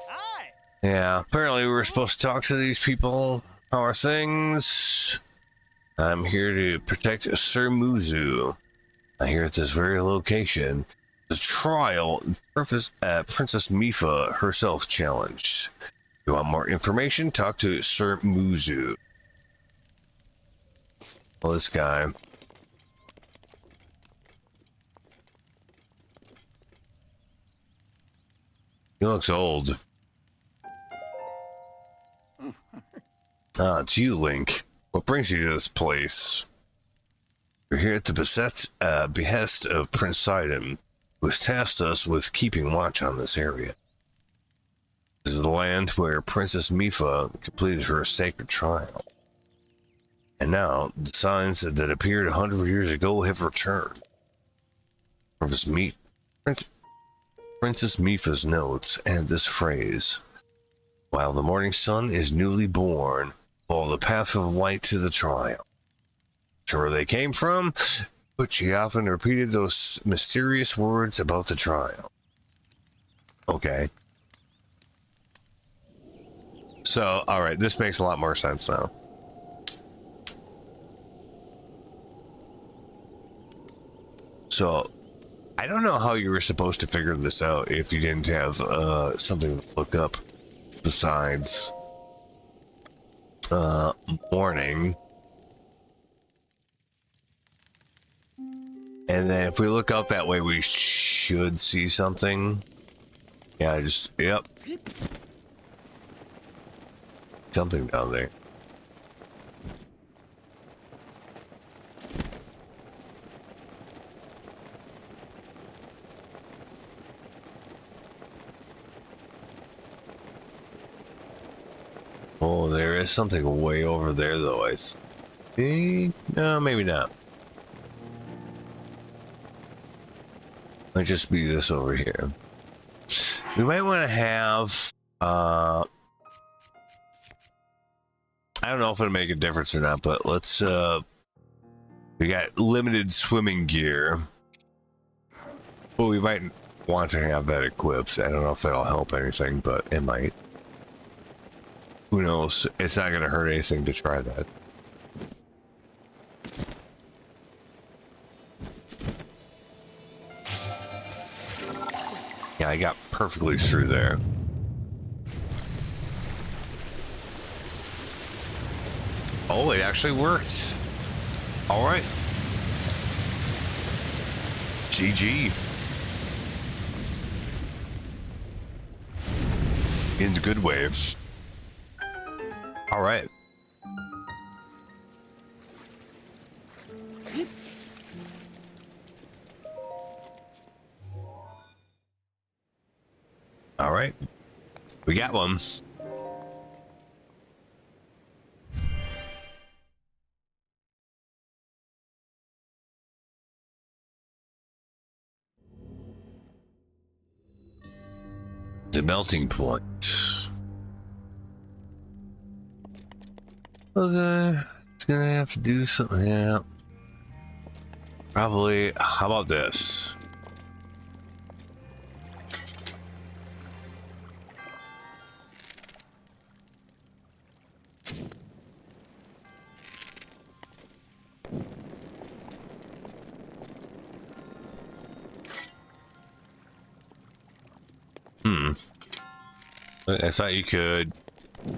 Hi. Yeah, apparently we were supposed to talk to these people. How are things? I'm here to protect Sir Muzu. Here at this very location, the trial, Princess Mipha herself challenged. You want more information? Talk to Sir Muzu. Well, this guy. He looks old. Ah, it's you, Link. What brings you to this place? We're here at the behest of Prince Sidon, who has tasked us with keeping watch on this area. This is the land where Princess Mipha completed her sacred trial. And now, the signs that appeared 100 years ago have returned. Princess Mipha's notes add this phrase: while the morning sun is newly born, follow the path of light to the trial. To where they came from, but she often repeated those mysterious words about the trial. Okay. So, alright, this makes a lot more sense now. So, I don't know how you were supposed to figure this out if you didn't have something to look up besides morning. And then if we look out that way, we should see something. Yeah, yep. Something down there. Oh, there is something way over there, though, I think. No, maybe not. Might just be this over here. We might want to have, I don't know if it'll make a difference or not, but let's, we got limited swimming gear. But we might want to have that equipped. I don't know if that'll help anything, but it might. Who knows? It's not going to hurt anything to try that. Yeah, I got perfectly through there. Oh, it actually worked. All right. GG. In the good way. All right. All right. We got one. The melting point. Okay. It's gonna have to do something. Yeah. Probably. How about this? I thought you could do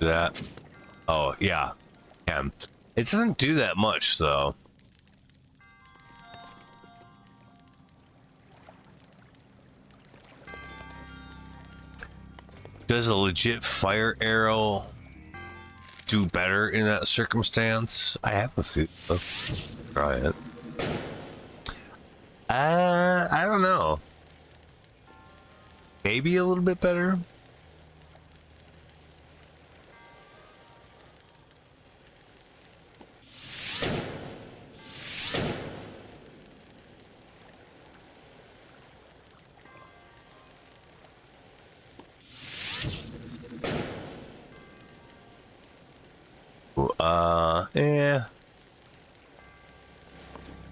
that. Oh, yeah. Can. It doesn't do that much, though. Does a legit fire arrow do better in that circumstance? I have a few. Let's try it. I don't know. Maybe a little bit better. Yeah.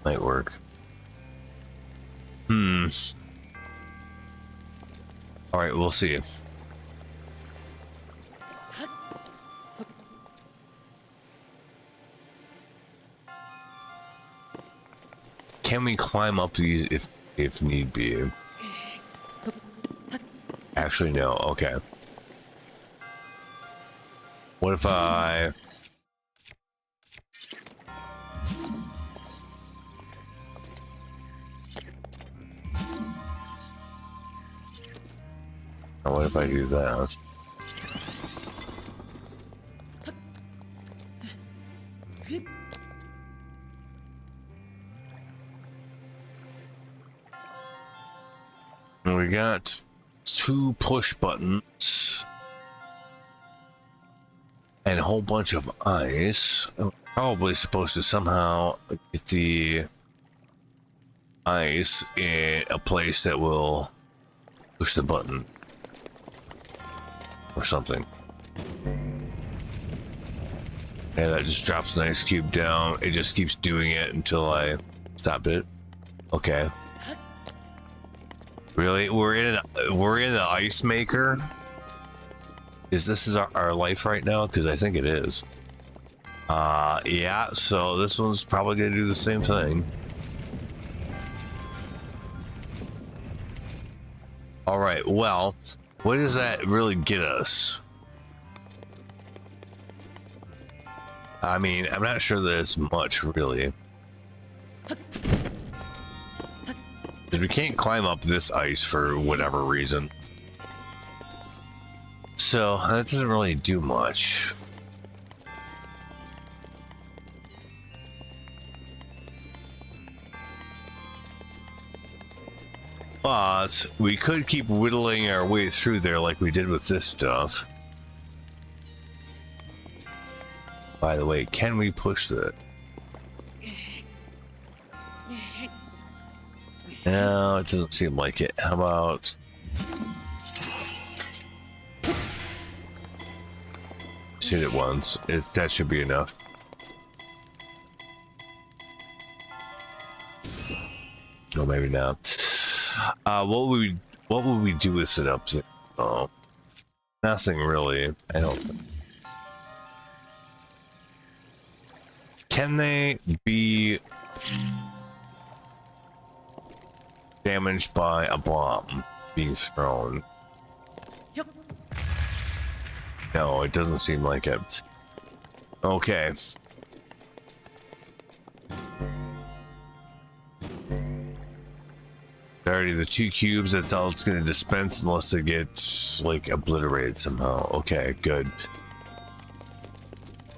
Might work. All right, we'll see. Can we climb up these if need be? Actually, no. Okay. What if I... What if I do that? We got 2 push buttons and a whole bunch of ice. I'm probably supposed to somehow get the ice in a place that will push the button or something. Yeah, that just drops an ice cube down. It just keeps doing it until I stop it. Okay. Really? We're in the ice maker? Is our life right now? Because I think it is. Yeah, so this one's probably gonna do the same thing. Alright, well, what does that really get us? I mean, I'm not sure that it's much, really. Because we can't climb up this ice for whatever reason. So, that doesn't really do much. But we could keep whittling our way through there like we did with this stuff. By the way, can we push that? No, it doesn't seem like it. How about... Just hit it once. That should be enough. Oh, maybe not. What would we do with it up there? Oh, nothing really. I don't think. Can they be damaged by a bomb being thrown? Yep. No, it doesn't seem like it. Okay. Already the 2 cubes, that's all it's gonna dispense unless they get like obliterated somehow. Okay, good.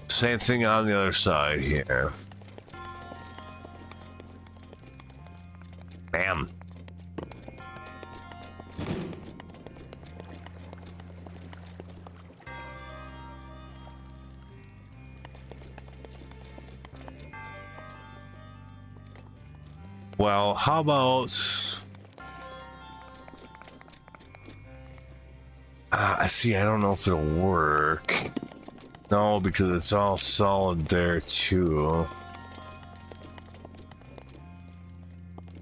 Same thing on the other side here. Bam. Well, how about... see, I don't know if it'll work. No, because it's all solid there too.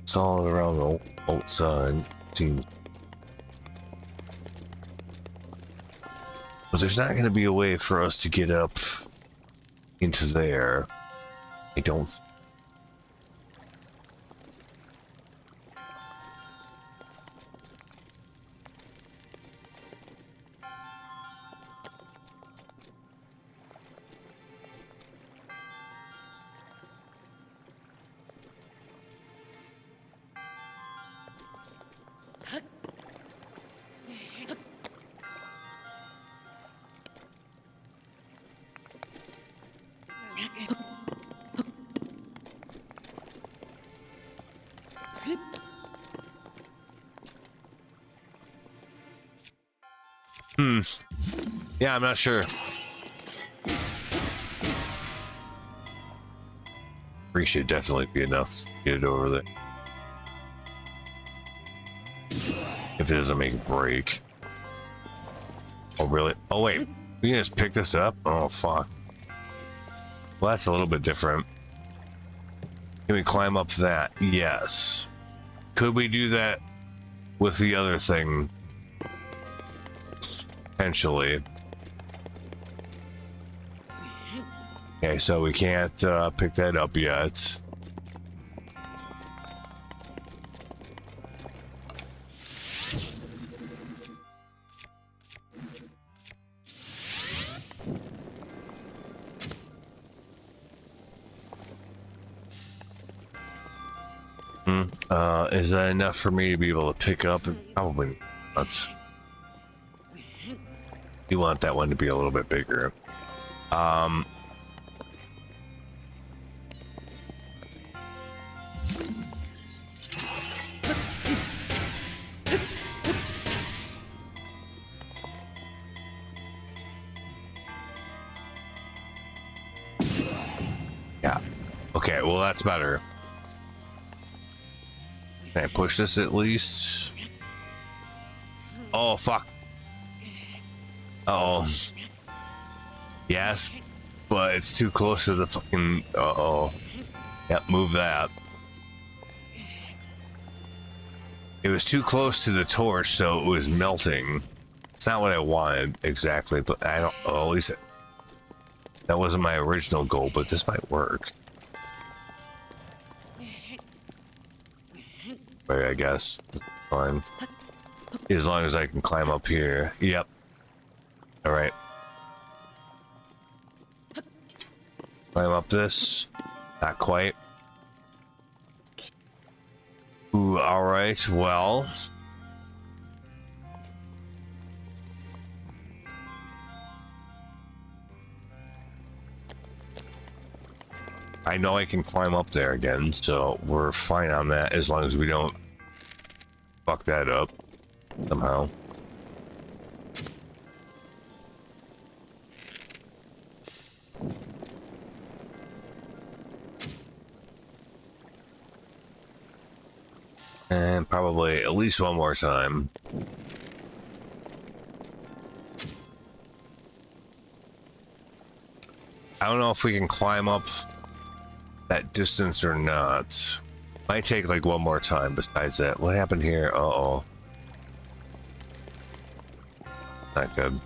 Solid around the outside, seems. But there's not going to be a way for us to get up into there. I don't. Yeah, I'm not sure. Three should definitely be enough to get it over there. If it doesn't make a break. Oh, really? Oh, wait. We can just pick this up? Oh, fuck. Well, that's a little bit different. Can we climb up that? Yes. Could we do that with the other thing? Potentially. Okay, so we can't pick that up yet. Is that enough for me to be able to pick up? Probably not. You want that one to be a little bit bigger. Yeah. Okay, well, that's better. Can I push this at least? Oh, fuck. Uh-oh. Yes, but it's too close to the fucking... Uh-oh. Yep, move that. It was too close to the torch, so it was melting. It's not what I wanted exactly, but I don't... Oh, at least... That wasn't my original goal, but this might work. But I guess that's fine. As long as I can climb up here. Yep. Alright. Climb up this. Not quite. Ooh, alright, well. I know I can climb up there again, so we're fine on that as long as we don't fuck that up somehow. And probably at least one more time. I don't know if we can climb up that distance or not. Might take like one more time besides that. What happened here? Uh-oh. Not good.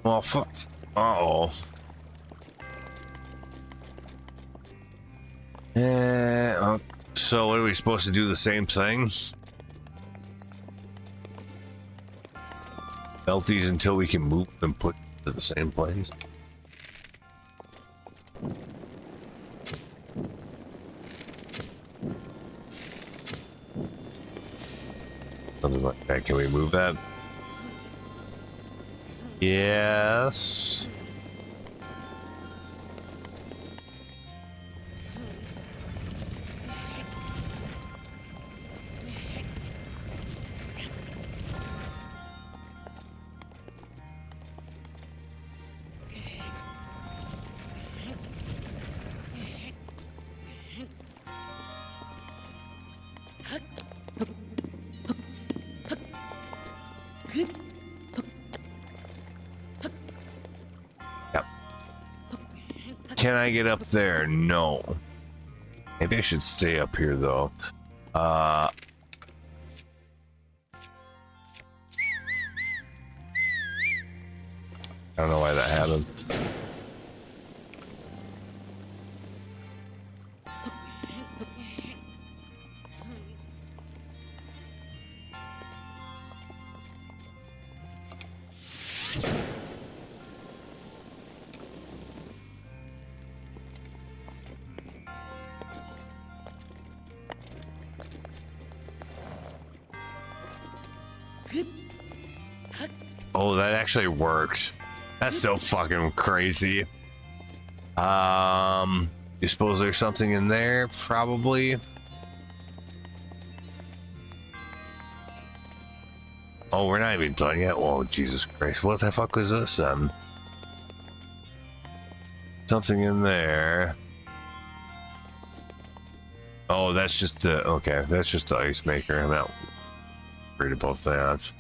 Well, fuck. Uh-oh. So what are we supposed to do, the same thing? Melt these until we can move and put to the same place? Something like that. Can we move that? Yes. Yep. Can I get up there? No. Maybe I should stay up here though. I don't know why that happened. Oh, that actually worked. That's so fucking crazy. You suppose there's something in there? Probably. Oh, we're not even done yet. Oh, Jesus Christ. What the fuck was this then? Something in there. Oh, that's just the... Okay, that's just the ice maker. I'm not worried about that.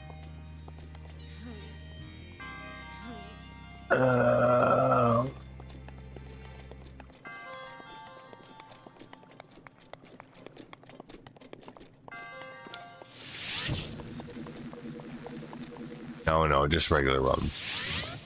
No, just regular ones.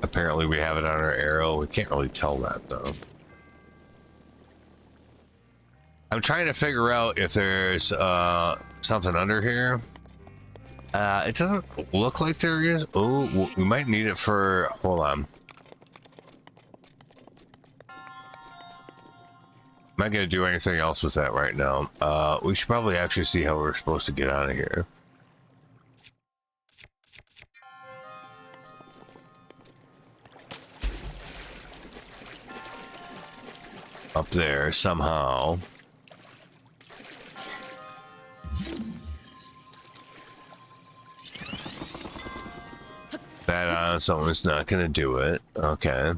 Apparently we have it on our arrow. We can't really tell that though. I'm trying to figure out if there's something under here. It doesn't look like there is. Oh, we might need it for... Hold on. I'm not gonna do anything else with that right now. We should probably actually see how we're supposed to get out of here. Up there somehow. That on its own is not gonna do it. Okay.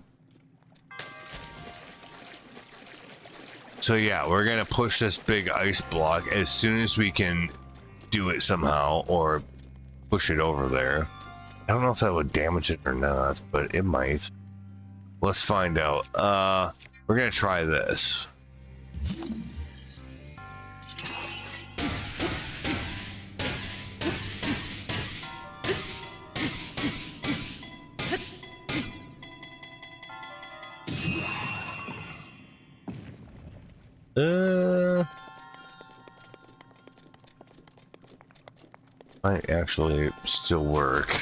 So yeah, we're gonna push this big ice block as soon as we can do it somehow, or push it over there. I don't know if that would damage it or not, but it might. Let's find out. We're gonna try this. Might actually still work.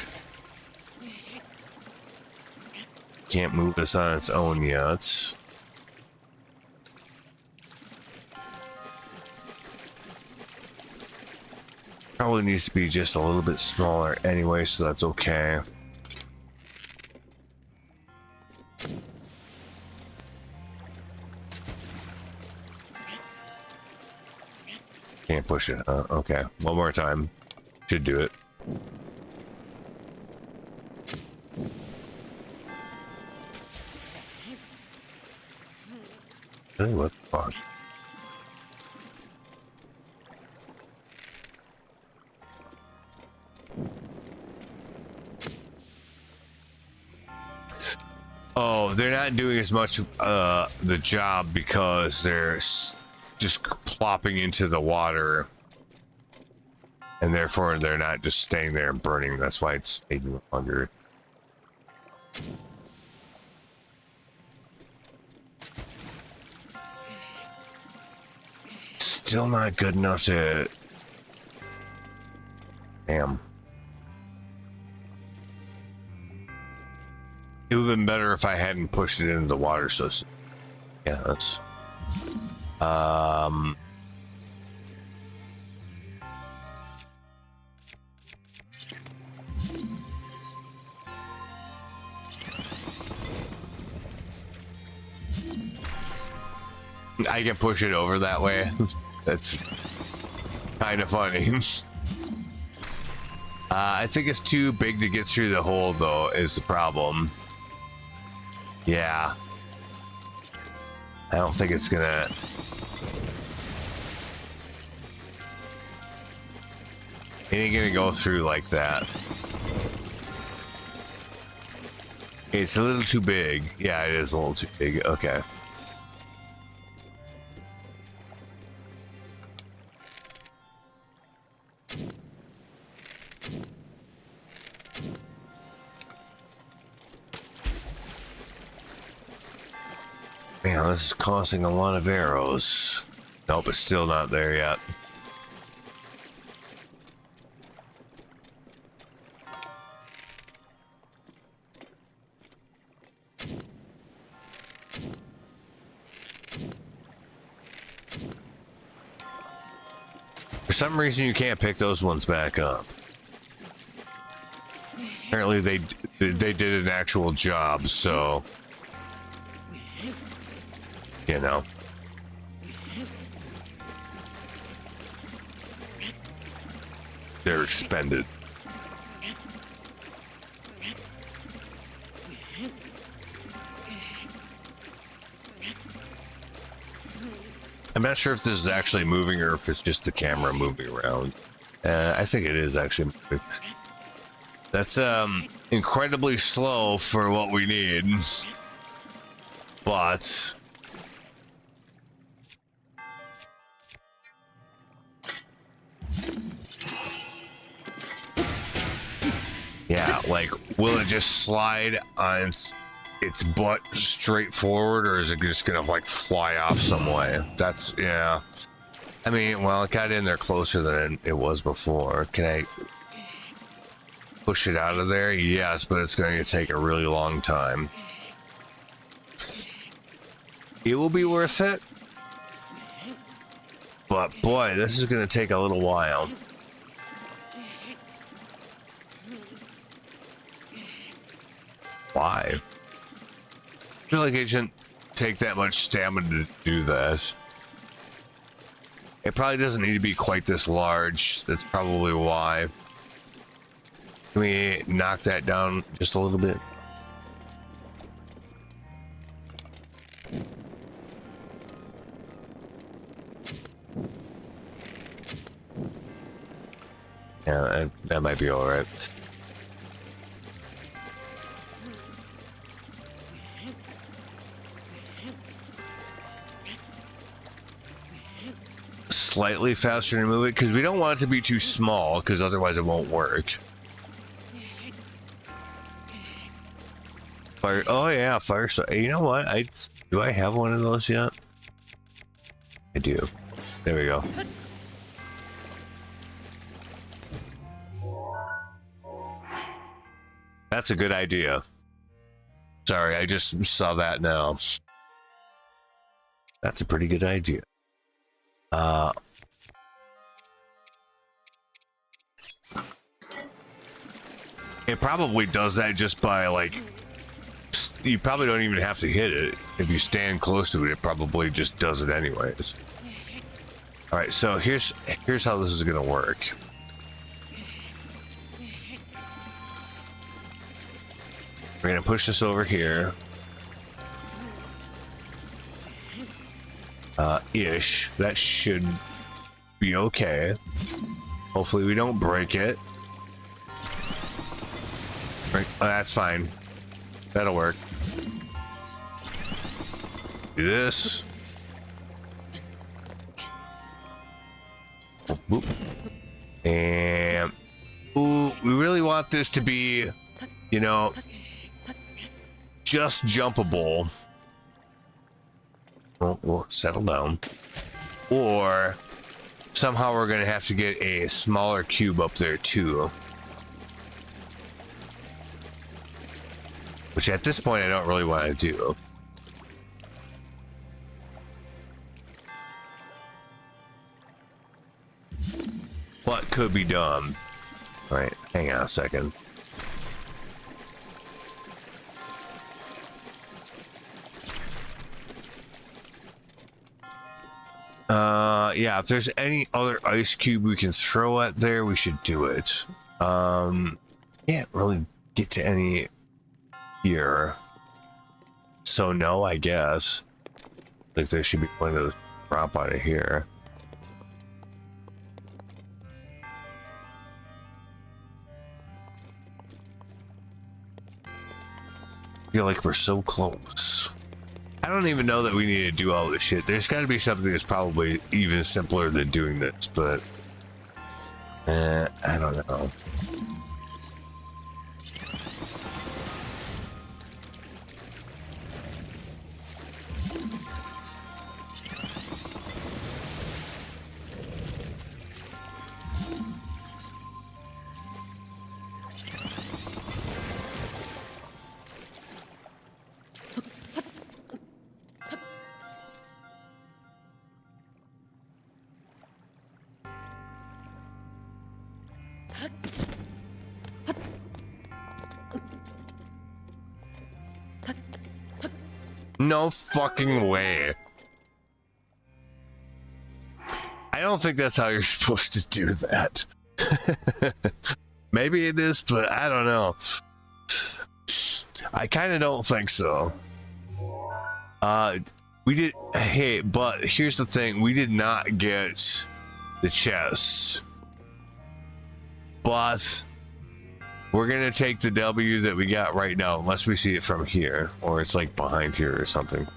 Can't move this on its own yet. Probably needs to be just a little bit smaller anyway, so that's okay. Can't push it. Okay, one more time. Should do it. Hey, what the fuck? Oh, they're not doing as much the job because they're just plopping into the water, and therefore they're not just staying there and burning. That's why it's taking longer. Still not good enough to... Damn. It would have been better if I hadn't pushed it into the water so soon. Yeah, that's... I can push it over that way. That's kind of funny. I think it's too big to get through the hole, though, is the problem. Yeah. I don't think it's gonna... It ain't gonna go through like that. It's a little too big. Yeah, it is a little too big. Okay. Man, this is costing a lot of arrows. Nope, it's still not there yet. some reason, you can't pick those ones back up. Apparently, they did an actual job, so you know. They're expended. I'm not sure if this is actually moving or if it's just the camera moving around. I think it is actually moving. That's incredibly slow for what we need. But yeah, like, will it just slide on its butt straight forward, or is it just gonna like fly off some way? That's, yeah. I mean, well, it got in there closer than it was before. Can I push it out of there? Yes, but it's going to take a really long time. It will be worth it, but boy, this is going to take a little while. Why? I feel like it shouldn't take that much stamina to do this. It probably doesn't need to be quite this large. That's probably why. Can we knock that down just a little bit? Yeah, that might be all right. Slightly faster to move it because we don't want it to be too small, because otherwise it won't work. Fire, oh yeah, fire. You know what? Do I have one of those yet? I do. There we go. That's a good idea. Sorry, I just saw that now. That's a pretty good idea. It probably does that just by, like, you probably don't even have to hit it. If you stand close to it, it probably just does it anyways. All right, so here's how this is gonna work. We're gonna push this over here. Ish. That should be okay. Hopefully we don't break it. Right. Oh, that's fine. That'll work. Do this. Oh, boop. And ooh, we really want this to be, you know, just jumpable. We'll settle down. Or somehow we're gonna have to get a smaller cube up there too. Which at this point I don't really want to do. What could be done? All right, hang on a second. Yeah, if there's any other ice cube we can throw at there, we should do it. Can't really get to any here. So no, I guess. Like there should be one of those drop out of here. I feel like we're so close. I don't even know that we need to do all this shit. There's got to be something that's probably even simpler than doing this, but I don't know. No fucking way. I don't think that's how you're supposed to do that. Maybe it is, but I don't know. I kind of don't think so. We did. Hey, but here's the thing: we did not get the chest, but we're gonna take the W that we got right now, unless we see it from here, or it's like behind here or something.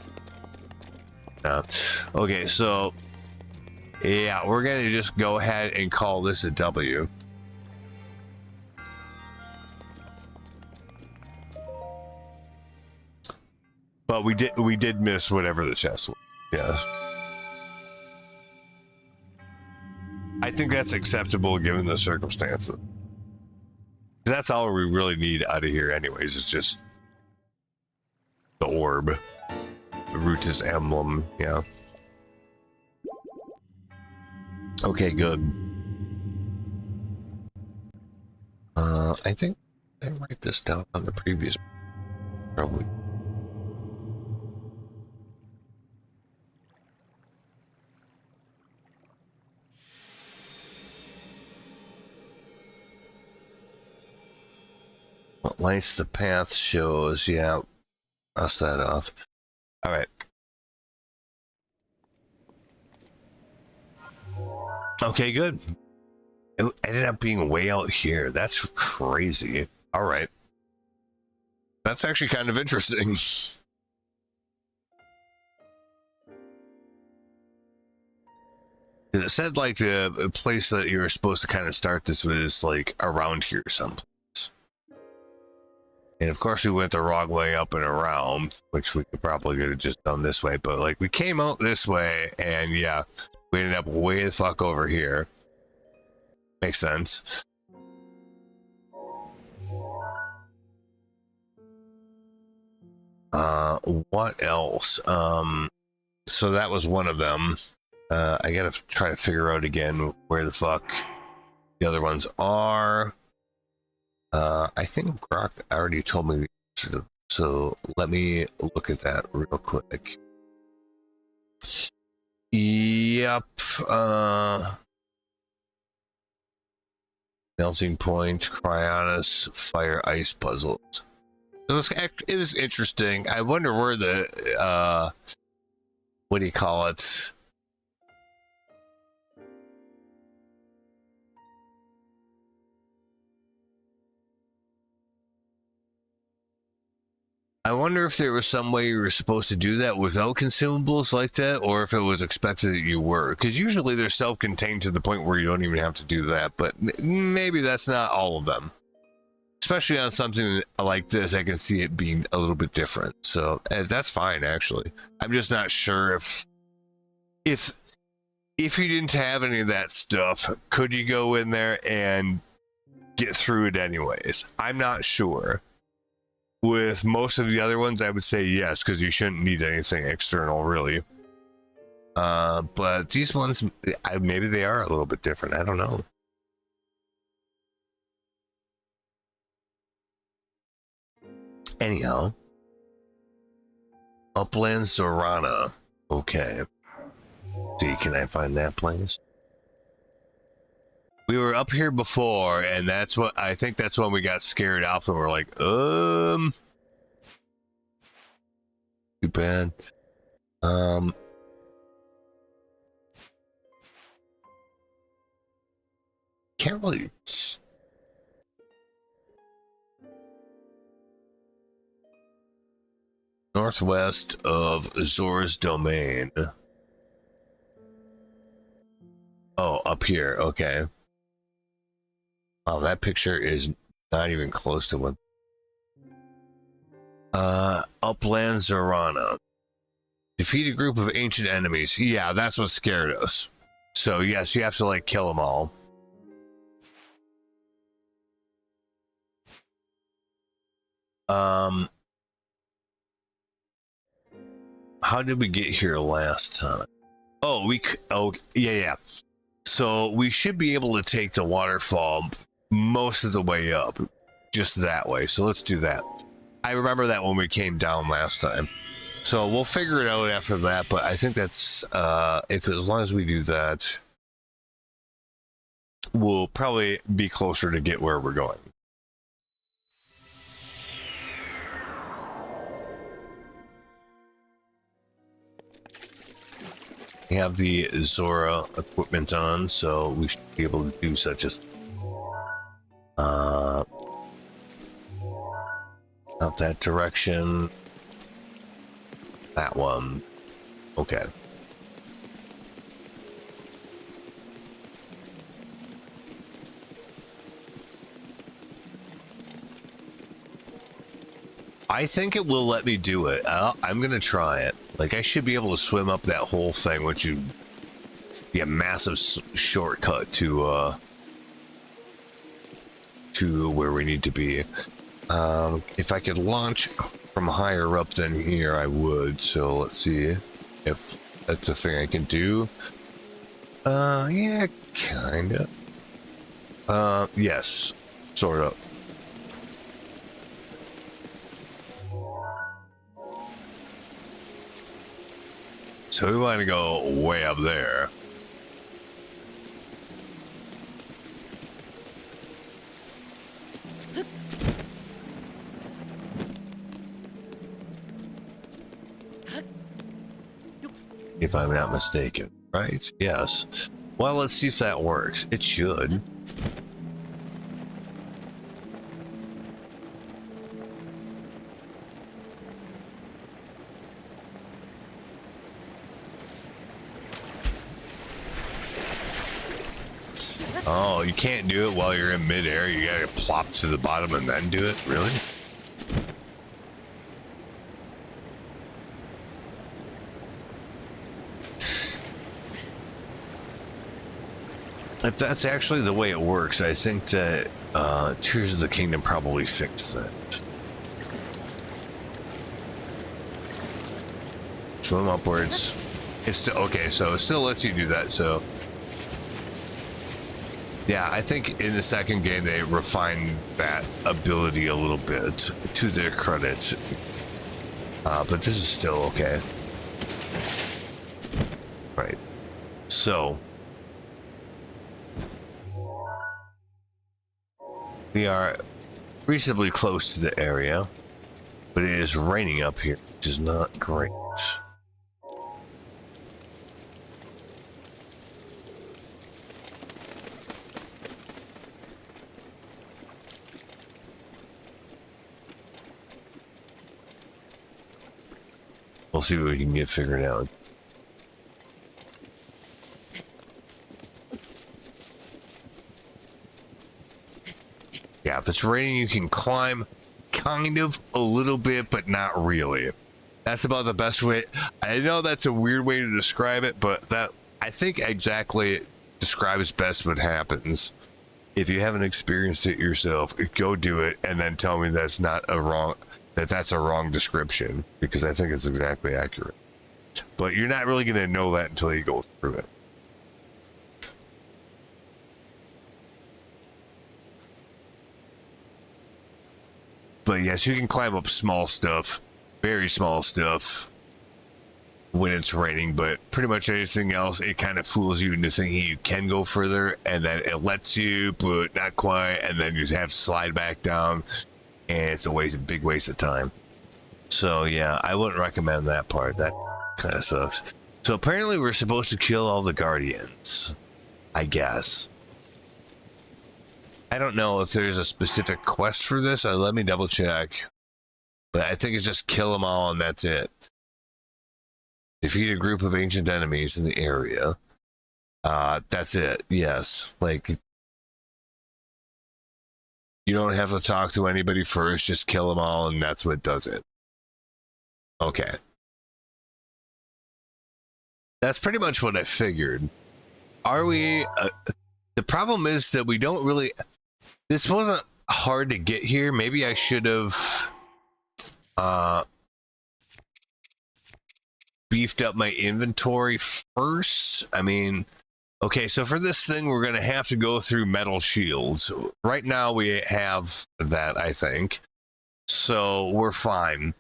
Okay, so yeah, we're gonna just go ahead and call this a W. But we did miss whatever the chest was. Yes. I think that's acceptable given the circumstances. That's all we really need out of here anyways, is just the orb. The Rutus emblem, yeah. Okay, good. I think I write this down on the previous, probably. What lights the path shows, yeah. Cross that off. All right. Okay, good. It ended up being way out here. That's crazy. All right. That's actually kind of interesting. It said like the place that you were supposed to kind of start this was like around here someplace. And of course we went the wrong way up and around, which we could probably have just done this way, but like we came out this way and yeah, we ended up way the fuck over here. Makes sense. What else? So that was one of them. I gotta try to figure out again where the fuck the other ones are. I think Grok already told me the answer to, so let me look at that real quick. Yep. Melting point, Cryonis, fire, ice puzzles. It was interesting. I wonder where the what do you call it? I wonder if there was some way you were supposed to do that without consumables like that, or if it was expected that you were. Because usually they're self-contained to the point where you don't even have to do that, but maybe that's not all of them. Especially on something like this, I can see it being a little bit different. So that's fine, actually. I'm just not sure if you didn't have any of that stuff, could you go in there and get through it anyways? I'm not sure. With most of the other ones, I would say yes, because you shouldn't need anything external, really. But these ones, maybe they are a little bit different. I don't know. Anyhow. Upland Zorana. Okay. See, can I find that place? We were up here before, and I think that's when we got scared off and we're like, too bad. Can't really. Northwest of Zor's domain. Oh, up here. Okay. Wow, that picture is not even close to what. Upland Zorana. Defeat a group of ancient enemies. Yeah, that's what scared us. So yes, you have to like kill them all. How did we get here last time? Oh, yeah. So we should be able to take the waterfall most of the way up, just that way. So let's do that. I remember that when we came down last time. So we'll figure it out after that, but I think that's as long as we do that, we'll probably be closer to get where we're going. We have the Zora equipment on, so we should be able to do such as not that direction. That one. Okay. I think it will let me do it. I'm gonna try it. Like, I should be able to swim up that whole thing, which would be a massive shortcut to where we need to be. If I could launch from higher up than here, I would. So let's see if that's a thing I can do. Yeah, kinda. Yes, sort of. So we want to go way up there. If I'm not mistaken, right? Yes. Well, let's see if that works. It should. Oh, you can't do it while you're in midair. You gotta plop to the bottom and then do it? Really? If that's actually the way it works, I think that Tears of the Kingdom probably fixed that. Swim upwards. It's still okay, so it still lets you do that, so yeah, I think in the second game they refined that ability a little bit to their credit. But this is still okay. Right. So we are reasonably close to the area, but it is raining up here, which is not great. We'll see what we can get figured out. Yeah, if it's raining, you can climb kind of a little bit, but not really. That's about the best way. I know that's a weird way to describe it, but that I think exactly describes best what happens. If you haven't experienced it yourself, go do it and then tell me that's not a wrong, that's a wrong description, because I think it's exactly accurate. But you're not really going to know that until you go through it. But yes, you can climb up small stuff, very small stuff, when it's raining, but pretty much anything else, it kind of fools you into thinking you can go further, and then it lets you, but not quite, and then you have to slide back down, and it's a big waste of time. So yeah, I wouldn't recommend that part. That kind of sucks. So apparently we're supposed to kill all the Guardians, I guess. I don't know if there's a specific quest for this. Let me double check. But I think it's just kill them all and that's it. Defeat a group of ancient enemies in the area. That's it. Yes. Like, you don't have to talk to anybody first. Just kill them all and that's what does it. Okay. That's pretty much what I figured. Are we... the problem is that we don't really... This wasn't hard to get here. Maybe I should have beefed up my inventory first. I mean, okay, so for this thing, we're going to have to go through metal shields. Right now, we have that, I think. So we're fine.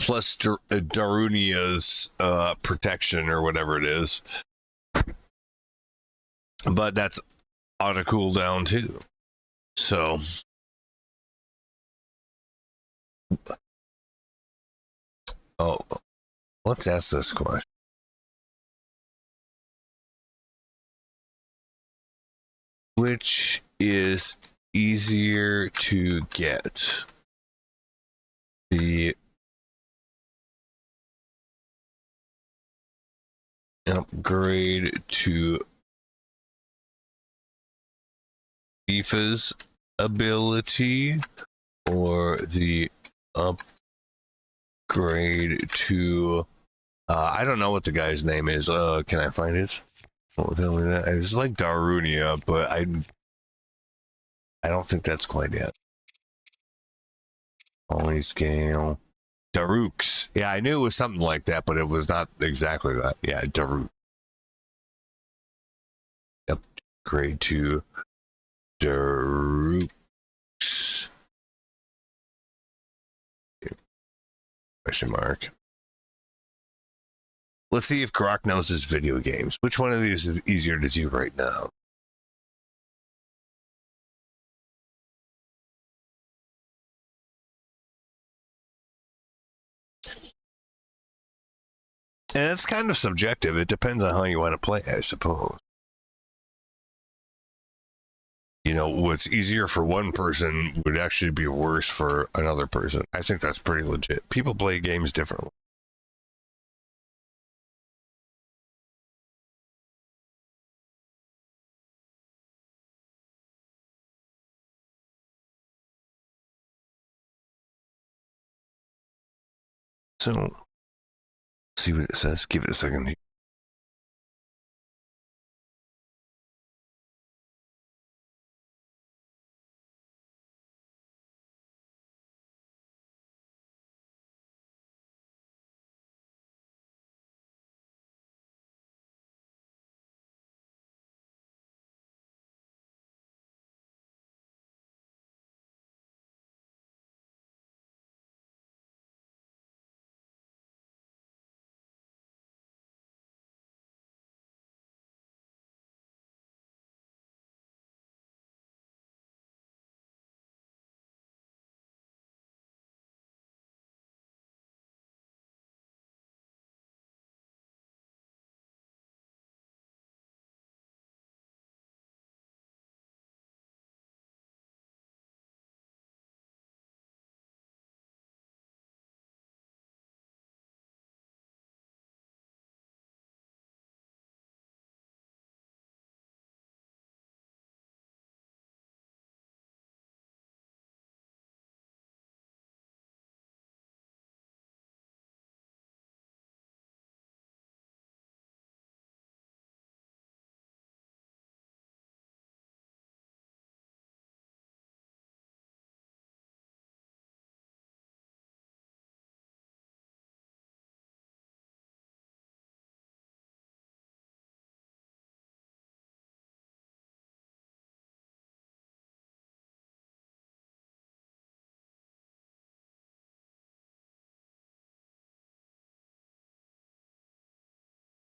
plus Darunia's protection or whatever it is. But that's auto cooldown too. So let's ask this question. Which is easier to get? The upgrade to Tifa's ability or the upgrade to I don't know what the guy's name is. Can I find it? Oh, tell me that. It's like Darunia, but I don't think that's quite it. Only scale. Daruk's. Yeah, I knew it was something like that, but it was not exactly that. Yeah, Daruk. Yep. Grade 2. Daruk's. Question mark. Let's see if Grok knows his video games. Which one of these is easier to do right now? And it's kind of subjective. It depends on how you want to play, I suppose. You know, what's easier for one person would actually be worse for another person. I think that's pretty legit. People play games differently. So, see what it says. Give it a second.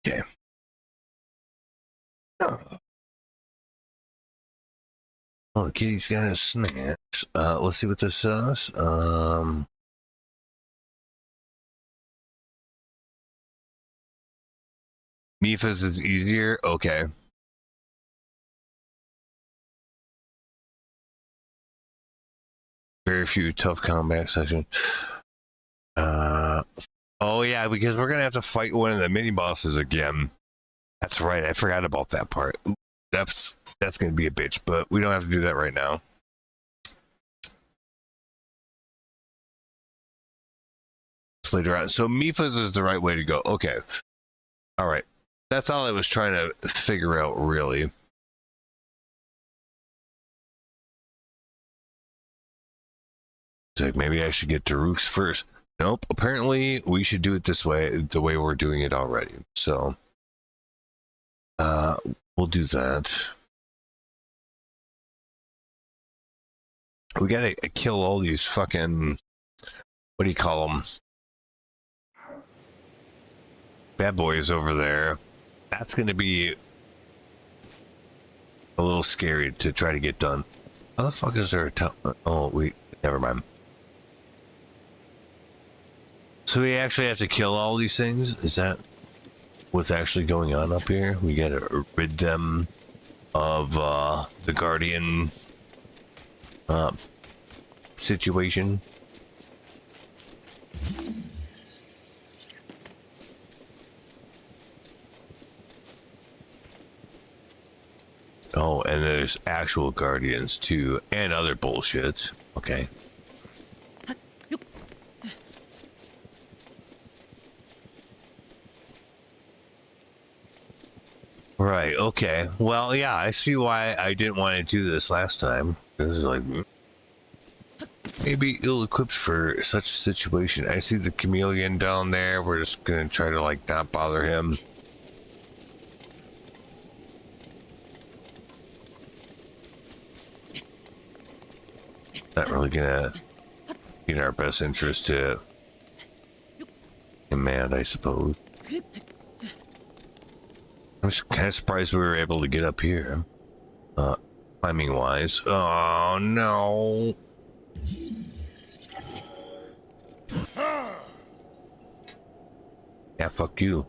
Okay. Oh, kitty's got his snacks. Let's see what this says. Mipha's is easier. Okay. Very few tough combat sections. Oh yeah, because we're gonna have to fight one of the mini bosses again. That's right. I forgot about that part. That's gonna be a bitch, but we don't have to do that right now. Later on. So Mipha's is the right way to go. Okay. All right. That's all I was trying to figure out, really. It's like maybe I should get Daruk's first. Nope. Apparently, we should do it this way, the way we're doing it already. So, we'll do that. We gotta kill all these fucking, what do you call them? bad boys over there. That's going to be a little scary to try to get done. How the fuck is there a oh, wait, never mind. So we actually have to kill all these things? Is that what's actually going on up here? We gotta rid them of the Guardian situation. Oh, and there's actual Guardians too, and other bullshit. Okay. Right, okay. Well, yeah, I see why I didn't want to do this last time. This is like maybe ill-equipped for such a situation. I see the chameleon down there. We're just gonna try to like not bother him. Not really gonna be in our best interest to get mad, I suppose. I'm just kind of surprised we were able to get up here. Climbing wise. Oh no. Yeah, fuck you.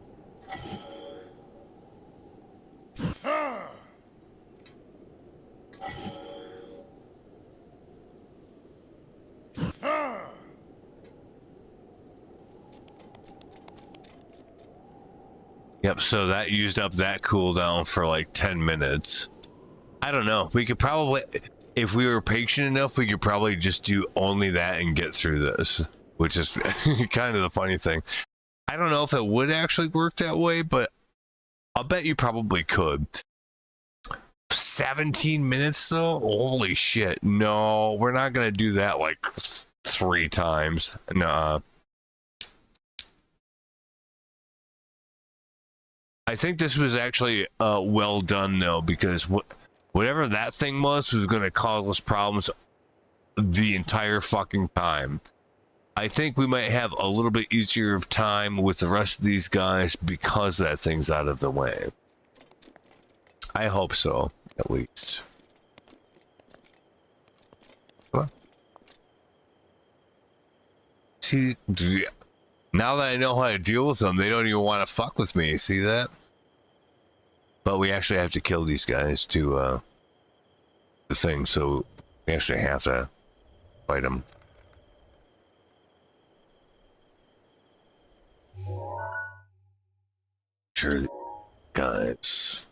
Yep, so that used up that cooldown for like 10 minutes. I don't know. We could probably, if we were patient enough, we could probably just do only that and get through this, which is kind of the funny thing. I don't know if it would actually work that way, but I'll bet you probably could. 17 minutes though? Holy shit. No, we're not going to do that like 3 times. Nah. I think this was actually well done though, because whatever that thing was going to cause us problems the entire fucking time. I think we might have a little bit easier of time with the rest of these guys because that thing's out of the way. I hope so, at least. Come on. See, now that I know how to deal with them, they don't even want to fuck with me. See that? But we actually have to kill these guys to the thing, so we actually have to fight them. Sure, guys.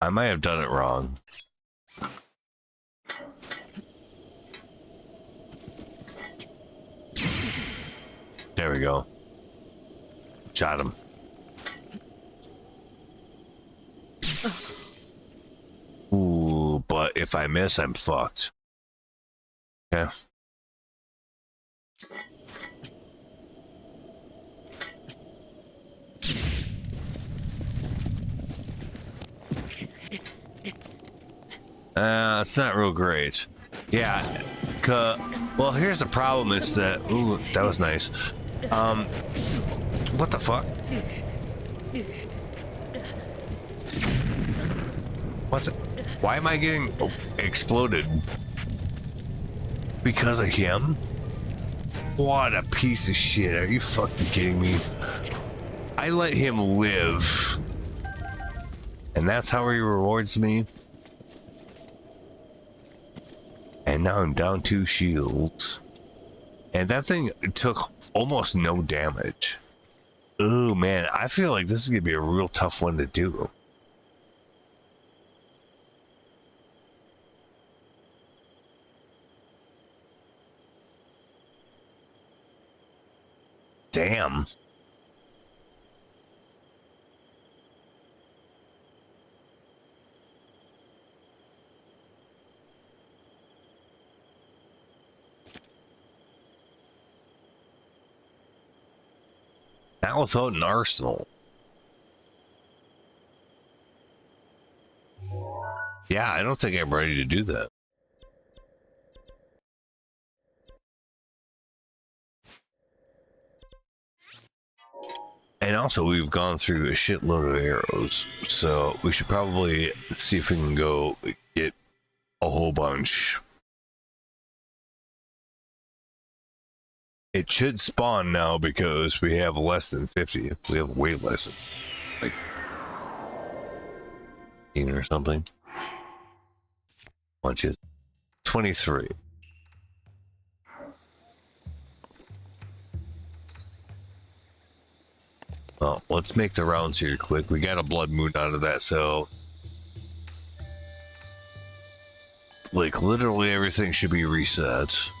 I might have done it wrong. There we go. Shot him. Ooh, but if I miss, I'm fucked. Yeah. It's not real great. Yeah. Well, here's the problem is that... Ooh, that was nice. What the fuck? What's it? Why am I getting exploded? Because of him? What a piece of shit. Are you fucking kidding me? I let him live. And that's how he rewards me? And now I'm down 2 shields. And that thing took almost no damage. Oh man, I feel like this is gonna be a real tough one to do. Damn. Not without an arsenal. Yeah, I don't think I'm ready to do that. And also, we've gone through a shitload of arrows, so we should probably see if we can go get a whole bunch. It should spawn now because we have less than 50. We have way less than like 15 or something. Bunches. 23. Well, let's make the rounds here quick. We got a blood moon out of that, so like literally everything should be reset.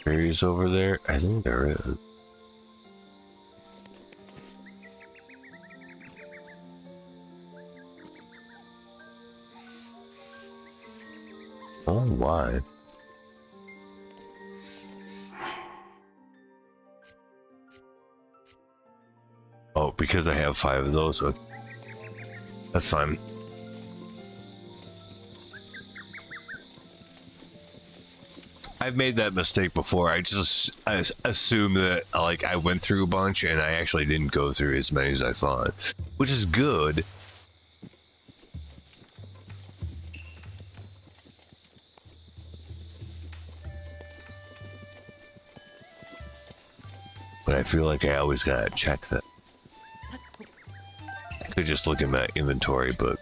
Areas over there? I think there is. Oh, why? Oh, because I have 5 of those. So that's fine. I've made that mistake before. I assume that like I went through a bunch and I actually didn't go through as many as I thought, which is good. But I feel like I always gotta check that. I could just look at my inventory, but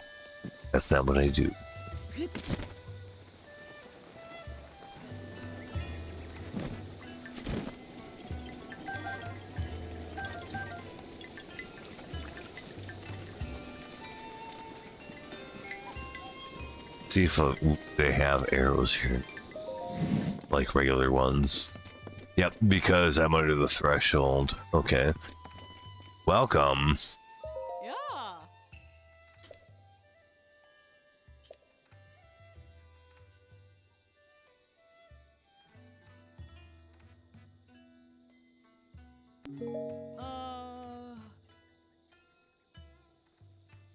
that's not what I do. See if they have arrows here, like regular ones. Yep, because I'm under the threshold. Okay. Welcome. Yeah.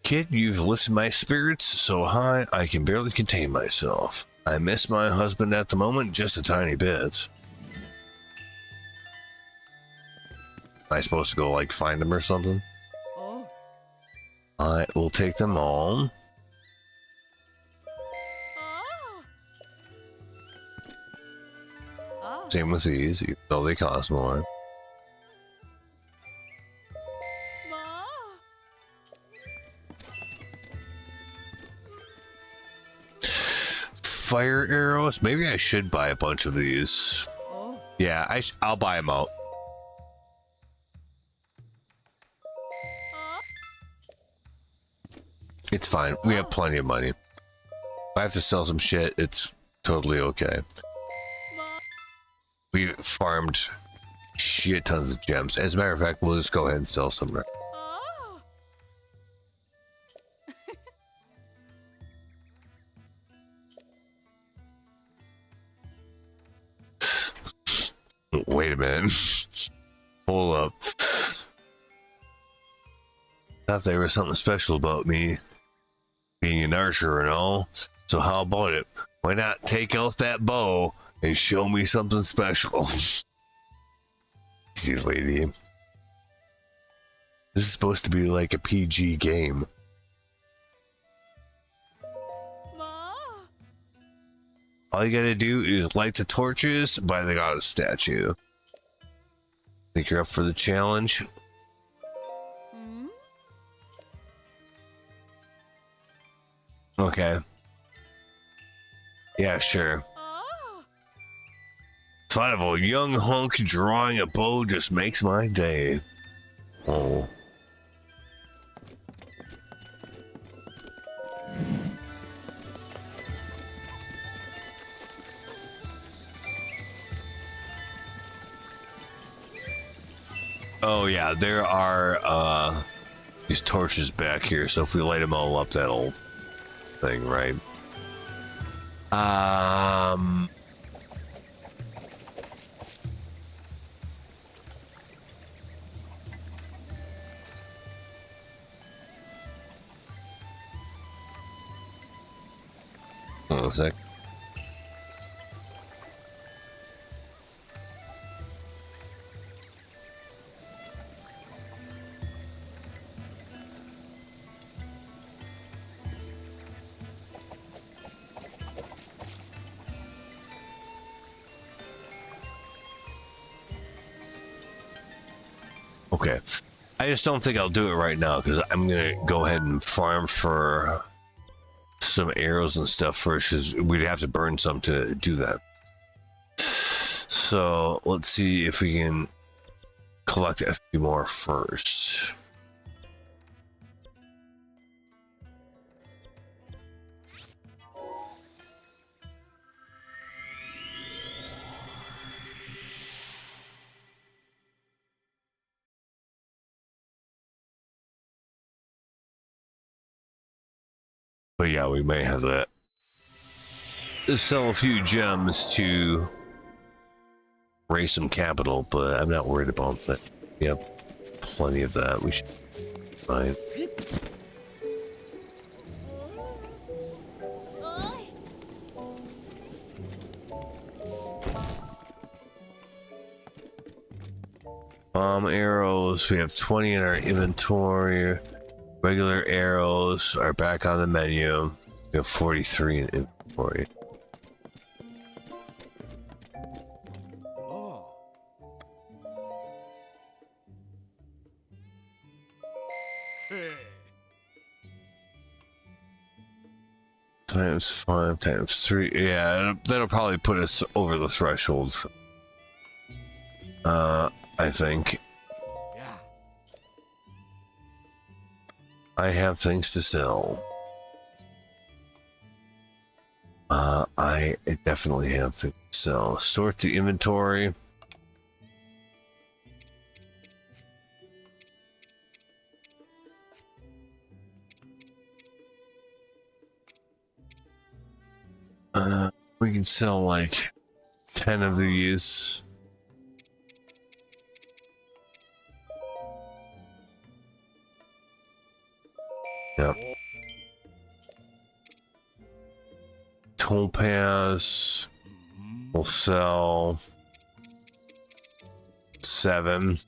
Kid, you've lifted my spirits so high I can barely contain myself. I miss my husband at the moment just a tiny bit. Am I supposed to go like find him or something? Oh. I will take them all. Same with these, even though they cost more. Fire arrows? Maybe I should buy a bunch of these. Oh. Yeah, I'll buy them out. It's fine. We have plenty of money. If I have to sell some shit, it's totally okay. We farmed shit tons of gems. As a matter of fact, we'll just go ahead and sell some. Wait a minute. Hold up. Thought there was something special about me being an archer and all. So how about it? Why not take out that bow and show me something special? Easy, lady. This is supposed to be like a PG game. All you gotta do is light the torches by the goddess statue. Think you're up for the challenge? Okay. Yeah, sure. Thought of a young hunk drawing a bow just makes my day. Oh. Oh yeah, there are these torches back here, so if we light them all up, that'll thing, right? Hold on a sec. Okay. I just don't think I'll do it right now because I'm gonna go ahead and farm for some arrows and stuff first, because we'd have to burn some to do that. So let's see if we can collect a few more first. But yeah, we may have that. Sell a few gems to raise some capital, but I'm not worried about that. We have plenty of that. We should be fine. Bomb arrows, we have 20 in our inventory. Regular arrows are back on the menu. We have 43 in inventory. Oh. Hey. Times 5 times 3. Yeah, that'll probably put us over the threshold. I think. Yeah. I have things to sell. I definitely have things to sell. Sort the inventory. We can sell like 10 of these. Yep. Topaz. We'll sell 7.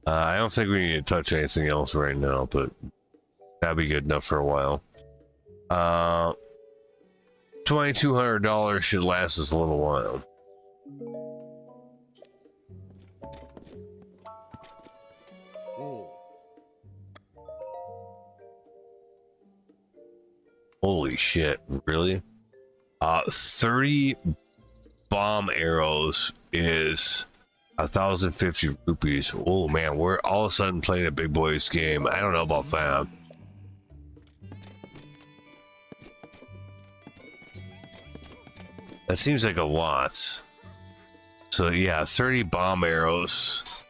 I don't think we need to touch anything else right now, but that'd be good enough for a while. $2,200 should last us a little while. Oh. Holy shit, really? 30 bomb arrows is 1,050 rupees. Oh man, we're all of a sudden playing a big boys game. I don't know about that. That seems like a lot. So yeah, 30 bomb arrows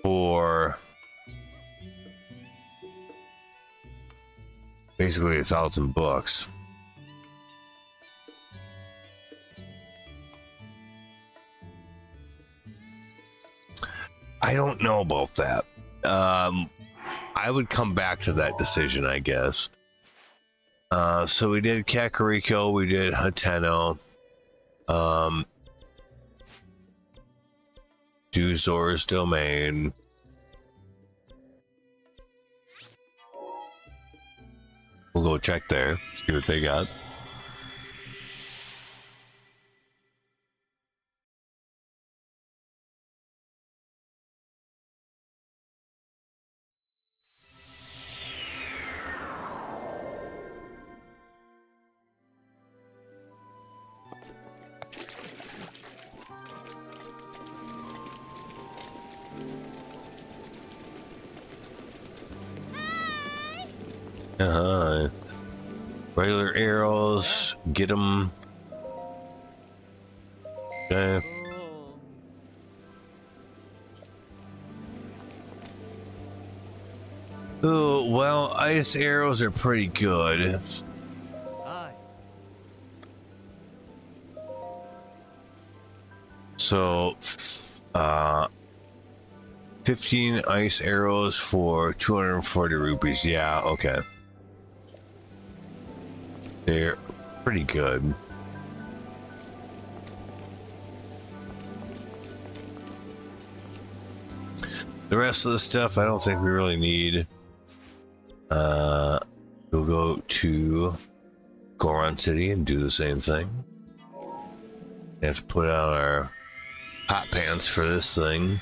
for basically $1,000. I don't know about that. I would come back to that decision, I guess. So we did Kakariko, we did Hateno. Duzor's Domain. We'll go check there, see what they got. Regular arrows, get them. Okay. Oh. Oh, well, ice arrows are pretty good. Aye. So, 15 ice arrows for 240 rupees. Yeah, okay. They're pretty good. The rest of the stuff I don't think we really need. We'll go to Goron City and do the same thing. Have to put on our hot pants for this thing.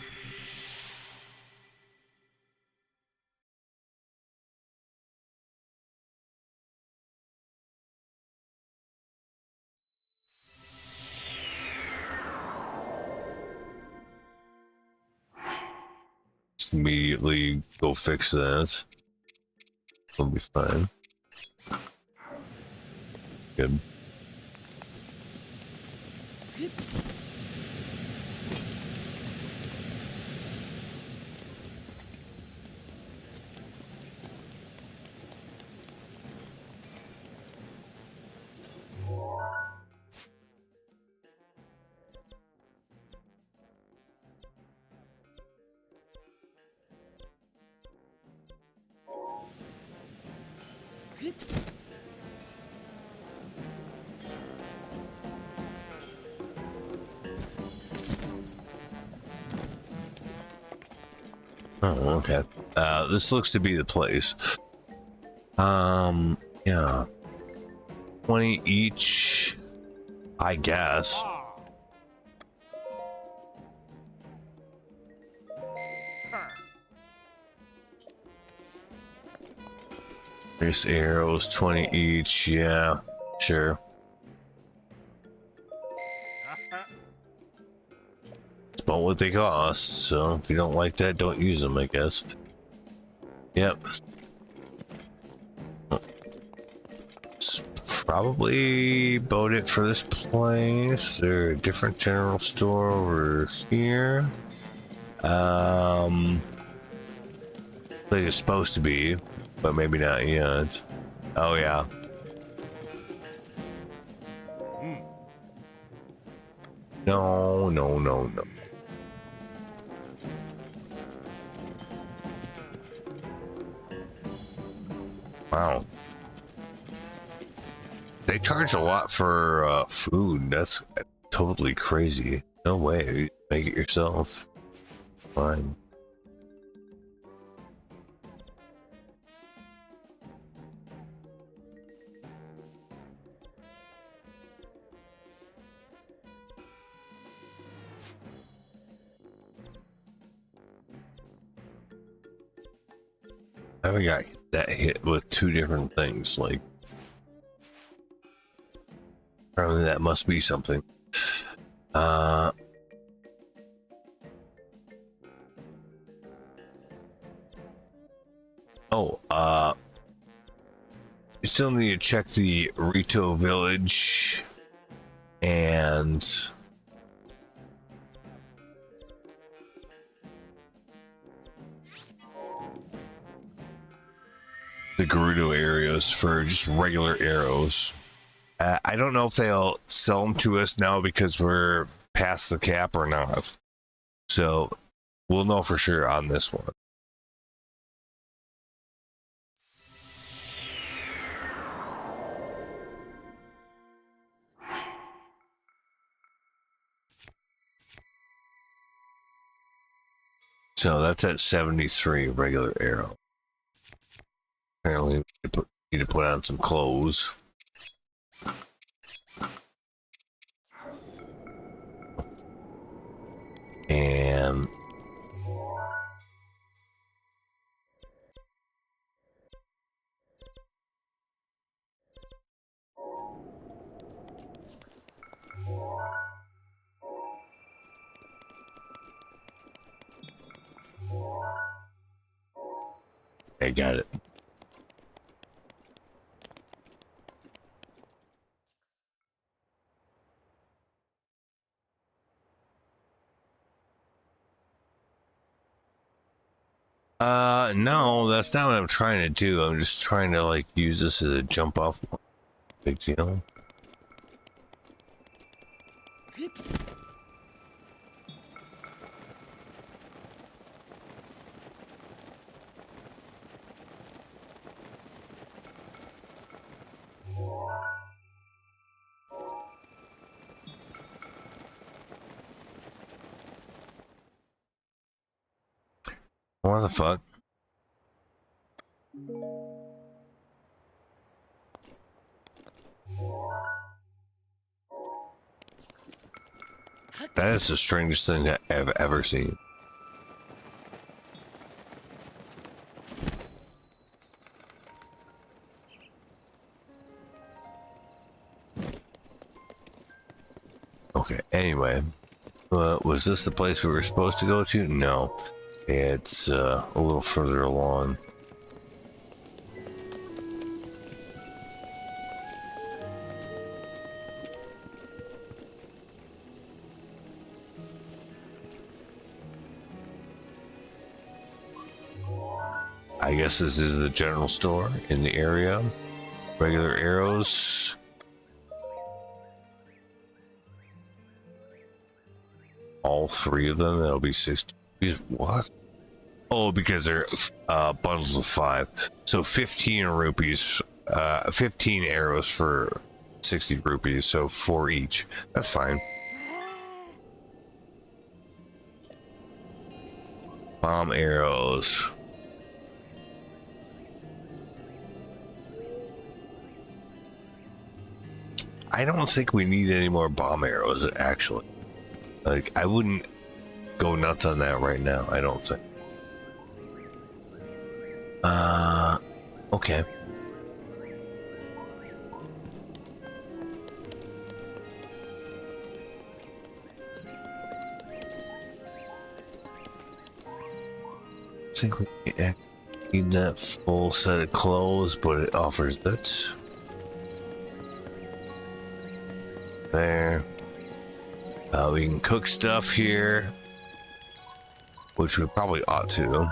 Just immediately go fix that. We'll be fine. Good. Oh, okay. This looks to be the place. Yeah. 20 each, I guess. Ah. There's arrows, 20 each. Yeah, sure. It's about what they cost, so if you don't like that, don't use them, I guess. Yep. It's probably about it for this place. There's a different general store over here. Like it's supposed to be, but maybe not yet. Oh yeah. No, no, no, no. Wow. They charge a lot for food. That's totally crazy. No way. Make it yourself. Fine. I haven't got that hit with two different things. Like, apparently that must be something. You still need to check the Rito village and the Gerudo areas for just regular arrows. I don't know if they'll sell them to us now because we're past the cap or not. So we'll know for sure on this one. So that's at 73 regular arrow. Apparently we need to put on some clothes. And I got it. No, that's not what I'm trying to do. I'm just trying to like use this as a jump off point. Big deal. What the fuck? That is the strangest thing that I've ever seen. Okay, anyway. Was this the place we were supposed to go to? No. It's a little further along. I guess this is the general store in the area. Regular arrows. All three of them, that'll be 60. What? Oh, because they're bundles of 5. So 15 rupees, 15 arrows for 60 rupees, so 4 each. That's fine. Bomb arrows. I don't think we need any more bomb arrows, actually. Like, I wouldn't go nuts on that right now, I don't think. Okay. I think we need that full set of clothes, but it offers that. There. We can cook stuff here, which we probably ought to.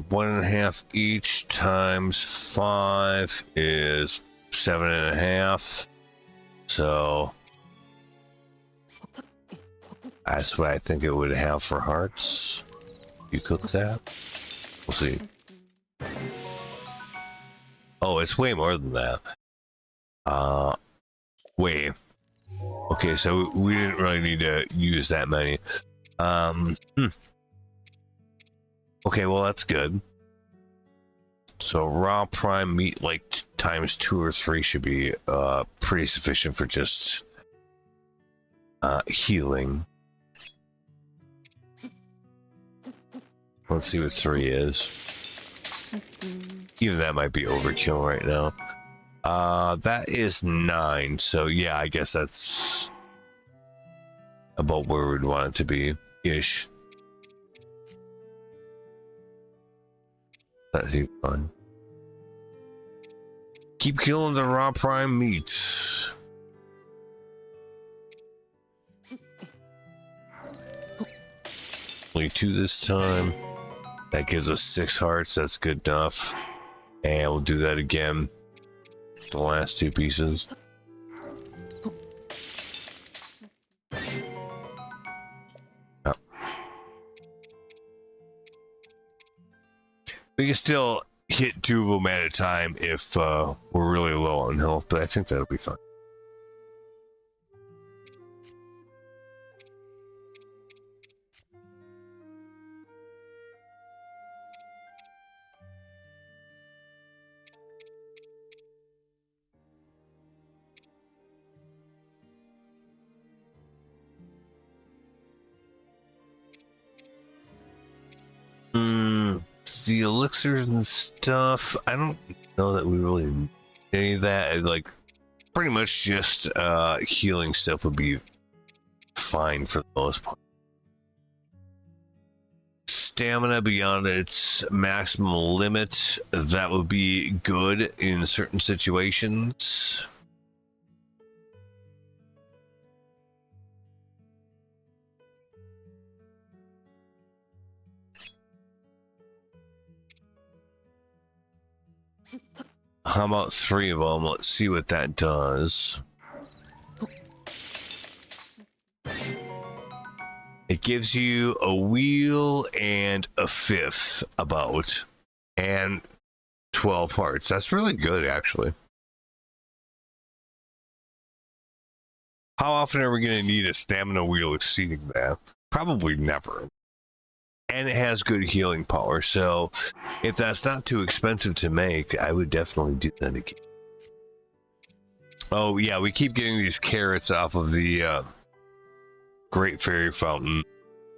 One and a half each times 5 is 7.5. So that's what I think it would have for hearts. You cook that? We'll see. Oh, it's way more than that. Wait. Okay, so we didn't really need to use that many. Okay, well that's good. So raw prime meat like times 2 or 3 should be pretty sufficient for just healing. Let's see what 3 is. Even that might be overkill right now. That is 9, so yeah, I guess that's about where we'd want it to be ish. That seems fun. Keep killing the raw prime meats. Only 2 this time. That gives us 6 hearts. That's good enough. And we'll do that again. The last 2 pieces. Oh. We can still hit 2 of them at a time if we're really low on health, but I think that'll be fine. The elixirs and stuff, I don't know that we really need any of that. Like, pretty much just healing stuff would be fine for the most part. stamina beyond its maximum limit. That would be good in certain situations. How about 3 of them? Let's see what that does. It gives you a wheel and a 5th about, and 12 hearts. That's really good, actually. How often are we going to need a stamina wheel exceeding that? Probably never. And it has good healing power, so if that's not too expensive to make, I would definitely do that again. Oh yeah, we keep getting these carrots off of the Great Fairy Fountain.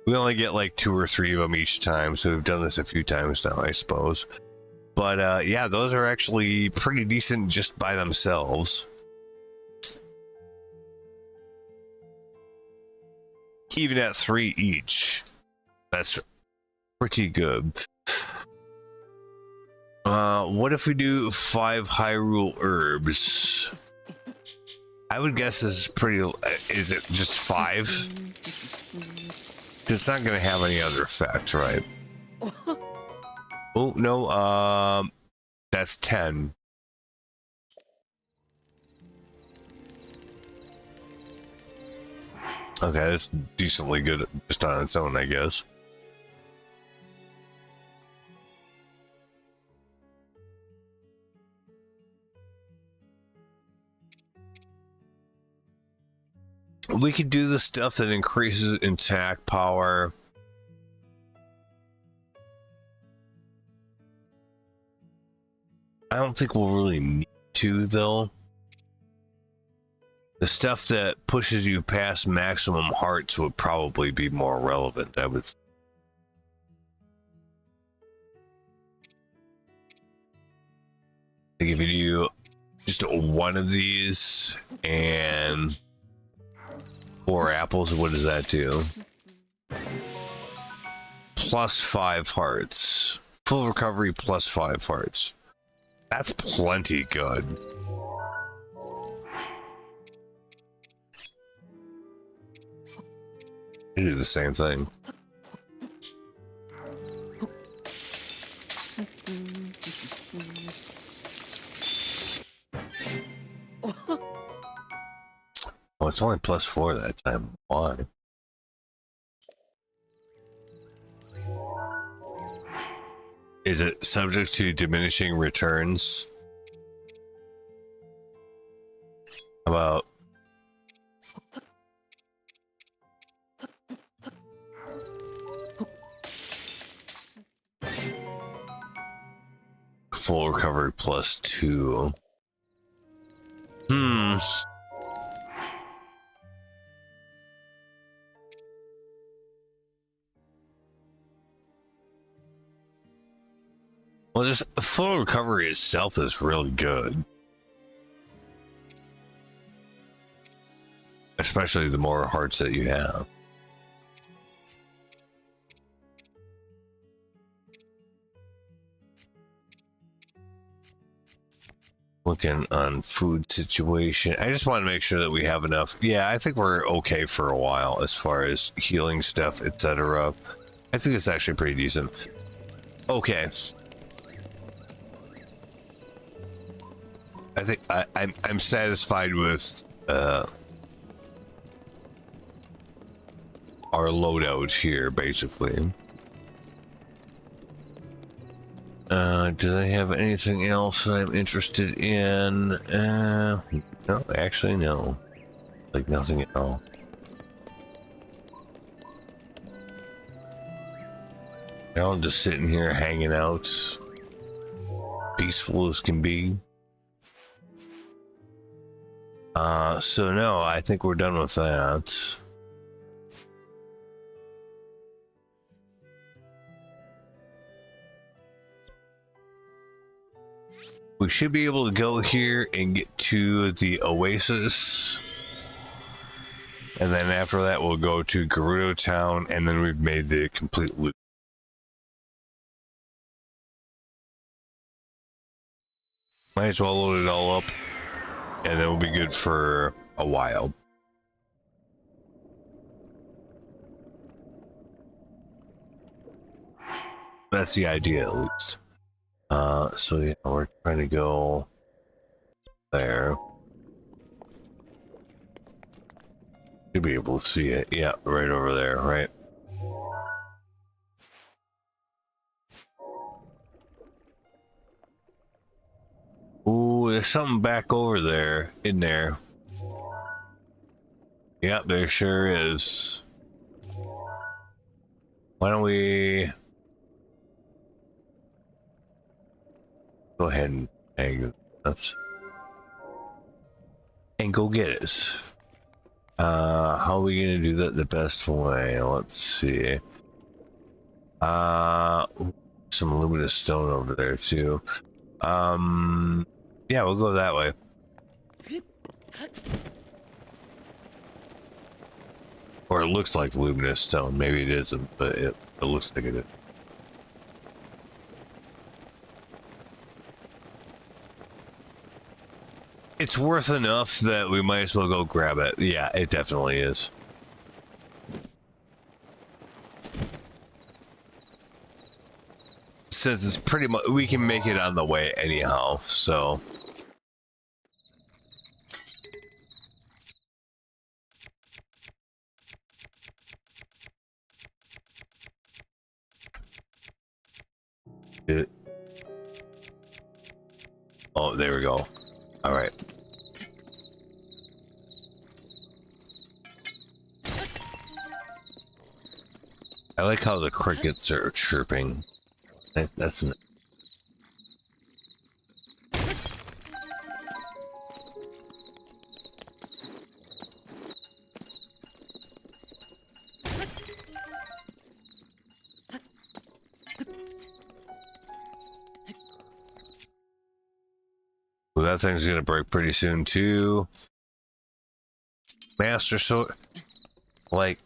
We only get like 2 or 3 of them each time, so we've done this a few times now, I suppose. But yeah, those are actually pretty decent just by themselves. Even at 3 each, that's pretty good. What if we do 5 Hyrule herbs? I would guess this is pretty. Is it just 5? It's not going to have any other effect, right? Oh no. That's 10. Okay, that's decently good just on its own, I guess. We could do the stuff that increases attack power. I don't think we'll really need to, though. The stuff that pushes you past maximum hearts would probably be more relevant, I would think. Like if you do just 1 of these and 4 apples, what does that do? Plus 5 hearts. Full recovery plus 5 hearts. That's plenty good. You do the same thing. Oh, it's only plus 4 that time. Why? Is it subject to diminishing returns? How about full recovery plus 2? Well, just full recovery itself is really good. Especially the more hearts that you have. Looking on food situation. I just want to make sure that we have enough. Yeah, I think we're okay for a while as far as healing stuff, etc. I think it's actually pretty decent. Okay. I think I'm satisfied with our loadout here, basically. Do they have anything else that I'm interested in? No, actually, no. Like nothing at all. Now I'm just sitting here hanging out, peaceful as can be. So no, I think we're done with that. We should be able to go here and get to the Oasis. And then after that, we'll go to Gerudo Town, and then we've made the complete loop. Might as well load it all up, and then we'll be good for a while. That's the idea, at least. So yeah, we're trying to go there. You'll be able to see it. Yeah, right over there, right? Ooh, there's something back over there, in there. Yep, there sure is. Why don't we go ahead and and go get it. How are we gonna do that the best way? Let's see. Some luminous stone over there too. Yeah, we'll go that way. Or it looks like luminous stone. Maybe it isn't, but it looks like it is. It's worth enough that we might as well go grab it. Yeah, it definitely is. Since it's pretty much, we can make it on the way anyhow, so. Oh, there we go. All right. I like how the crickets are chirping. That's well, that thing's gonna break pretty soon too. Master Sword, like,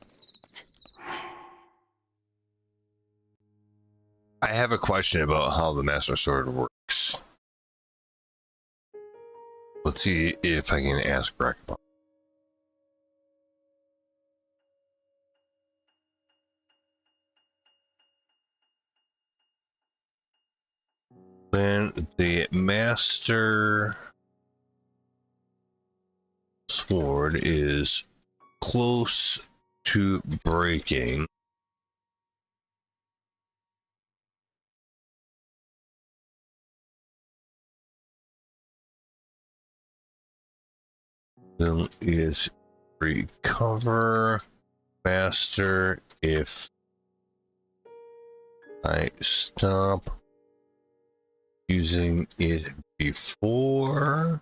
I have a question about how the Master Sword works. Let's see if I can ask Greg. When the Master Sword is close to breaking, then is recover faster if I stop using it before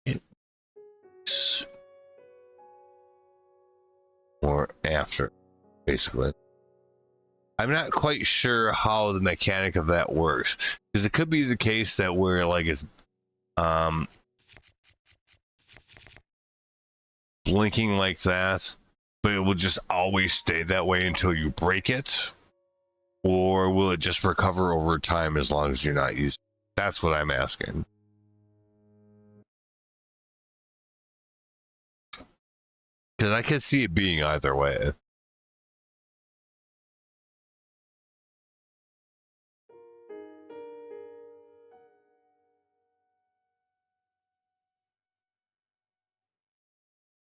it's or after, basically. I'm not quite sure how the mechanic of that works, because it could be the case that where like it's blinking like that, but it will just always stay that way until you break it, or will it just recover over time as long as you're not using it? That's what I'm asking. Because I could see it being either way.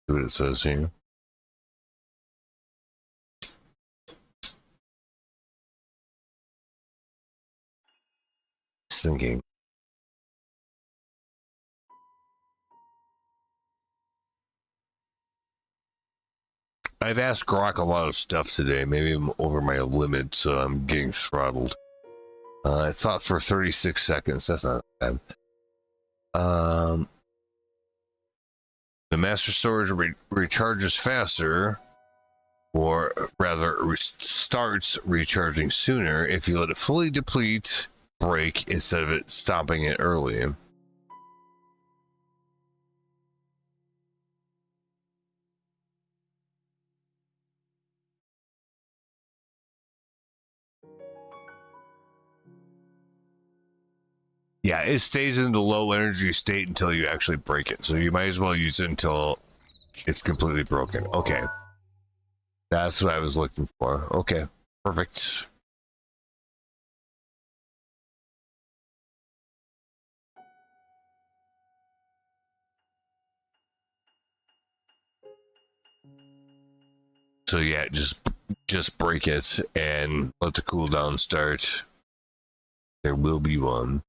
See what it says here. Just thinking. I've asked Grok a lot of stuff today. Maybe I'm over my limit, so I'm getting throttled. I thought for 36 seconds. That's not bad. The Master Sword recharges faster, or rather starts recharging sooner if you let it fully deplete, break, instead of it stopping it early. Yeah, it stays in the low energy state until you actually break it. So you might as well use it until it's completely broken. Okay. That's what I was looking for. Okay. Perfect. So yeah, just break it and let the cooldown start. There will be one.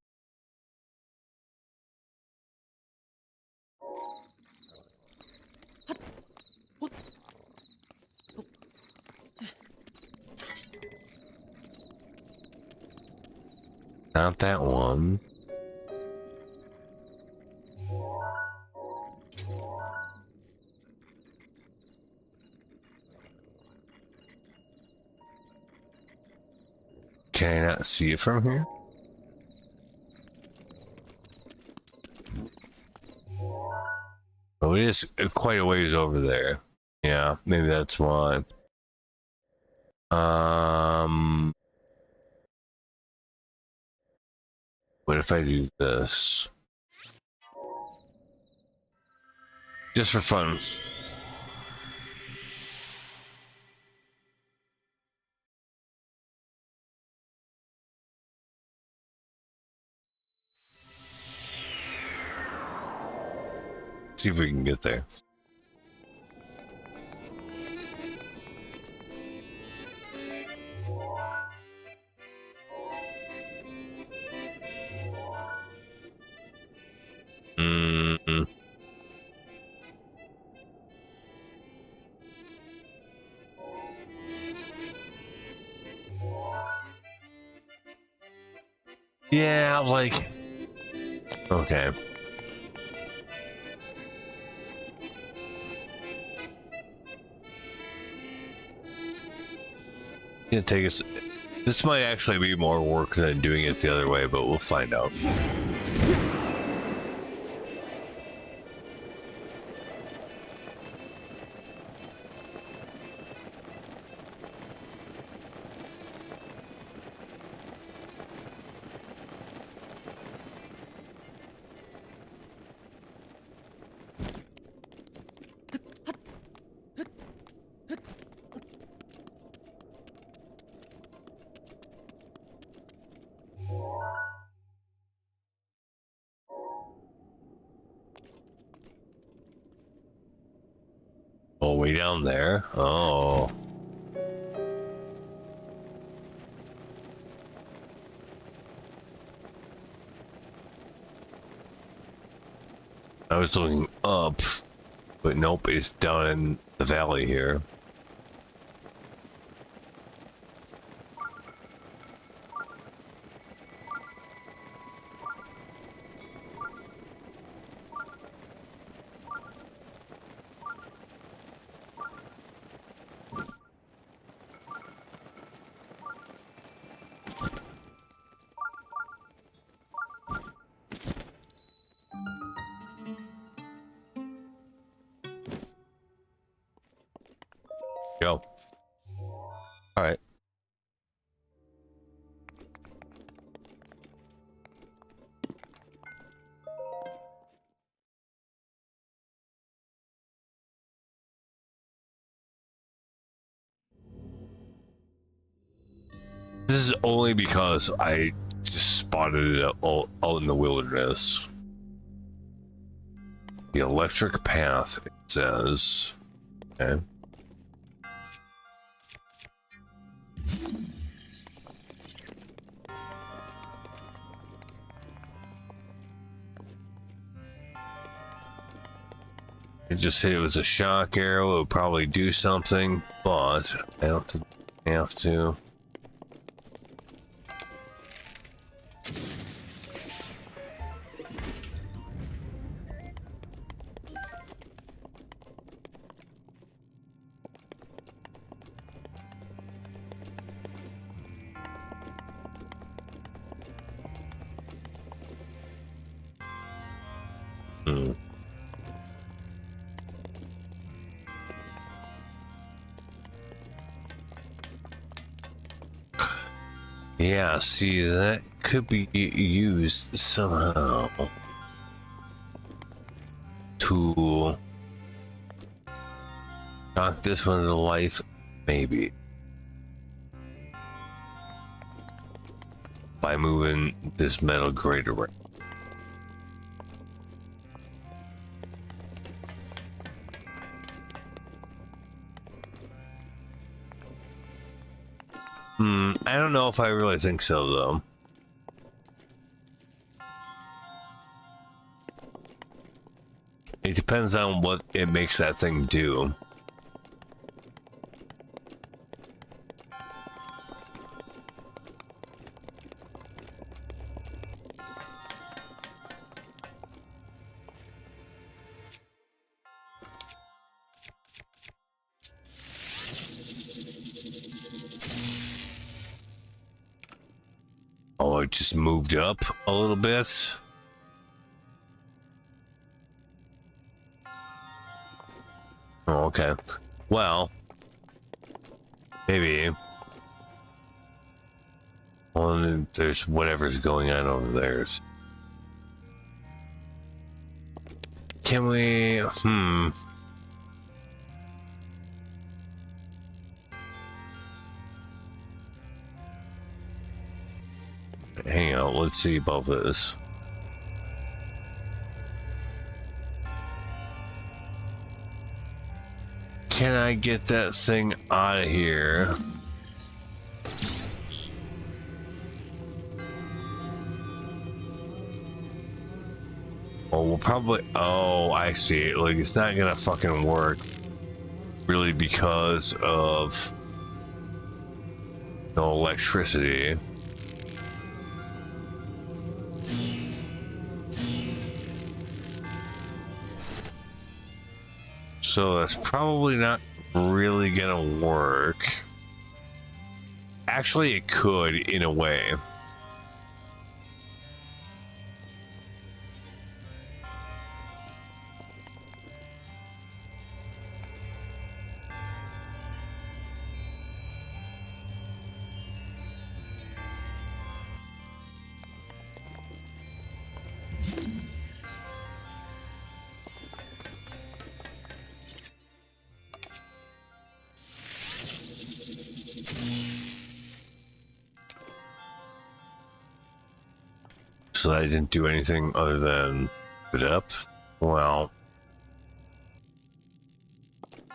Not that one. Can I not see it from here? Oh, it is quite a ways over there. Yeah, maybe that's why. What if I do this? Just for fun. See if we can get there. Mm-mm. Yeah, like... Okay. Gonna take us... This might actually be more work than doing it the other way, but we'll find out. Oh, way down there? Oh. I was looking up, but nope, it's down in the valley here. Go. All right. This is only because I just spotted it out in the wilderness. The electric path, it says. Okay. It just said it was a shock arrow. It would probably do something, but I don't have to. Hmm. Yeah, see that could be used somehow to knock this one to life, maybe. By moving this metal grate around. I don't know if I really think so, though. It depends on what it makes that thing do. Oh, it just moved up a little bit. Oh, okay. Well, maybe. Well, there's whatever's going on over there. Can we? Hang on, let's see about this. Can I get that thing out of here? Oh, we'll probably... Oh, I see. Like, it's not gonna fucking work. Really, because of... no electricity. So that's probably not really gonna work. Actually, it could, in a way. So I didn't do anything other than put it up. Well,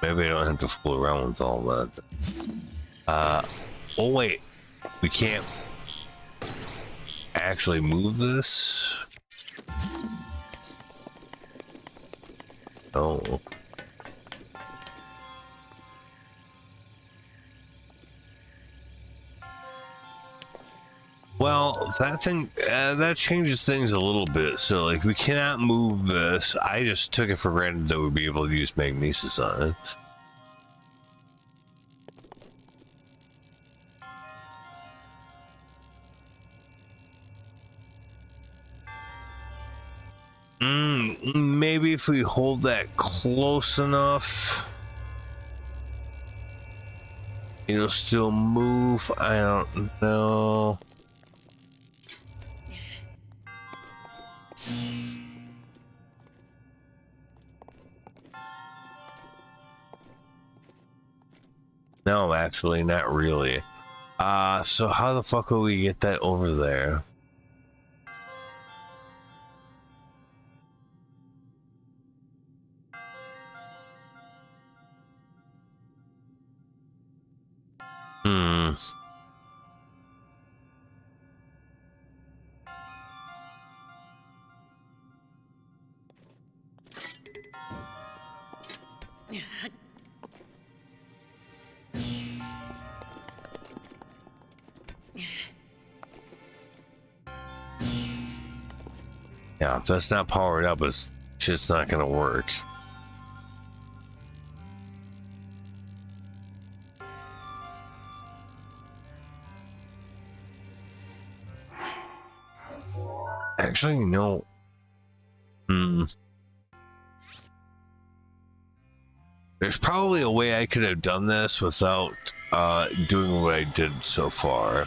maybe I don't have to fool around with all that. Oh wait, we can't actually move this? Oh. Well, that thing, that changes things a little bit. So, like, we cannot move this. I just took it for granted that we'd be able to use magnesis on it. Maybe if we hold that close enough, it'll still move. I don't know. No, actually, not really. So how the fuck will we get that over there? Yeah, if that's not powered up, it's just not gonna work. Actually, no. There's probably a way I could have done this without doing what I did so far.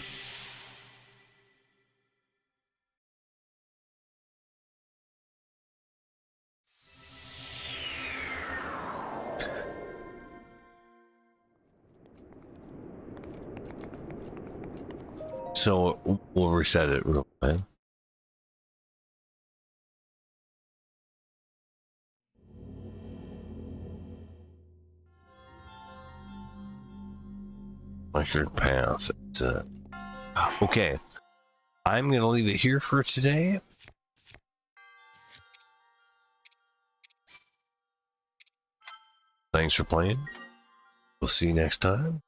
So we'll reset it real quick. Measured path. Okay. I'm going to leave it here for today. Thanks for playing. We'll see you next time.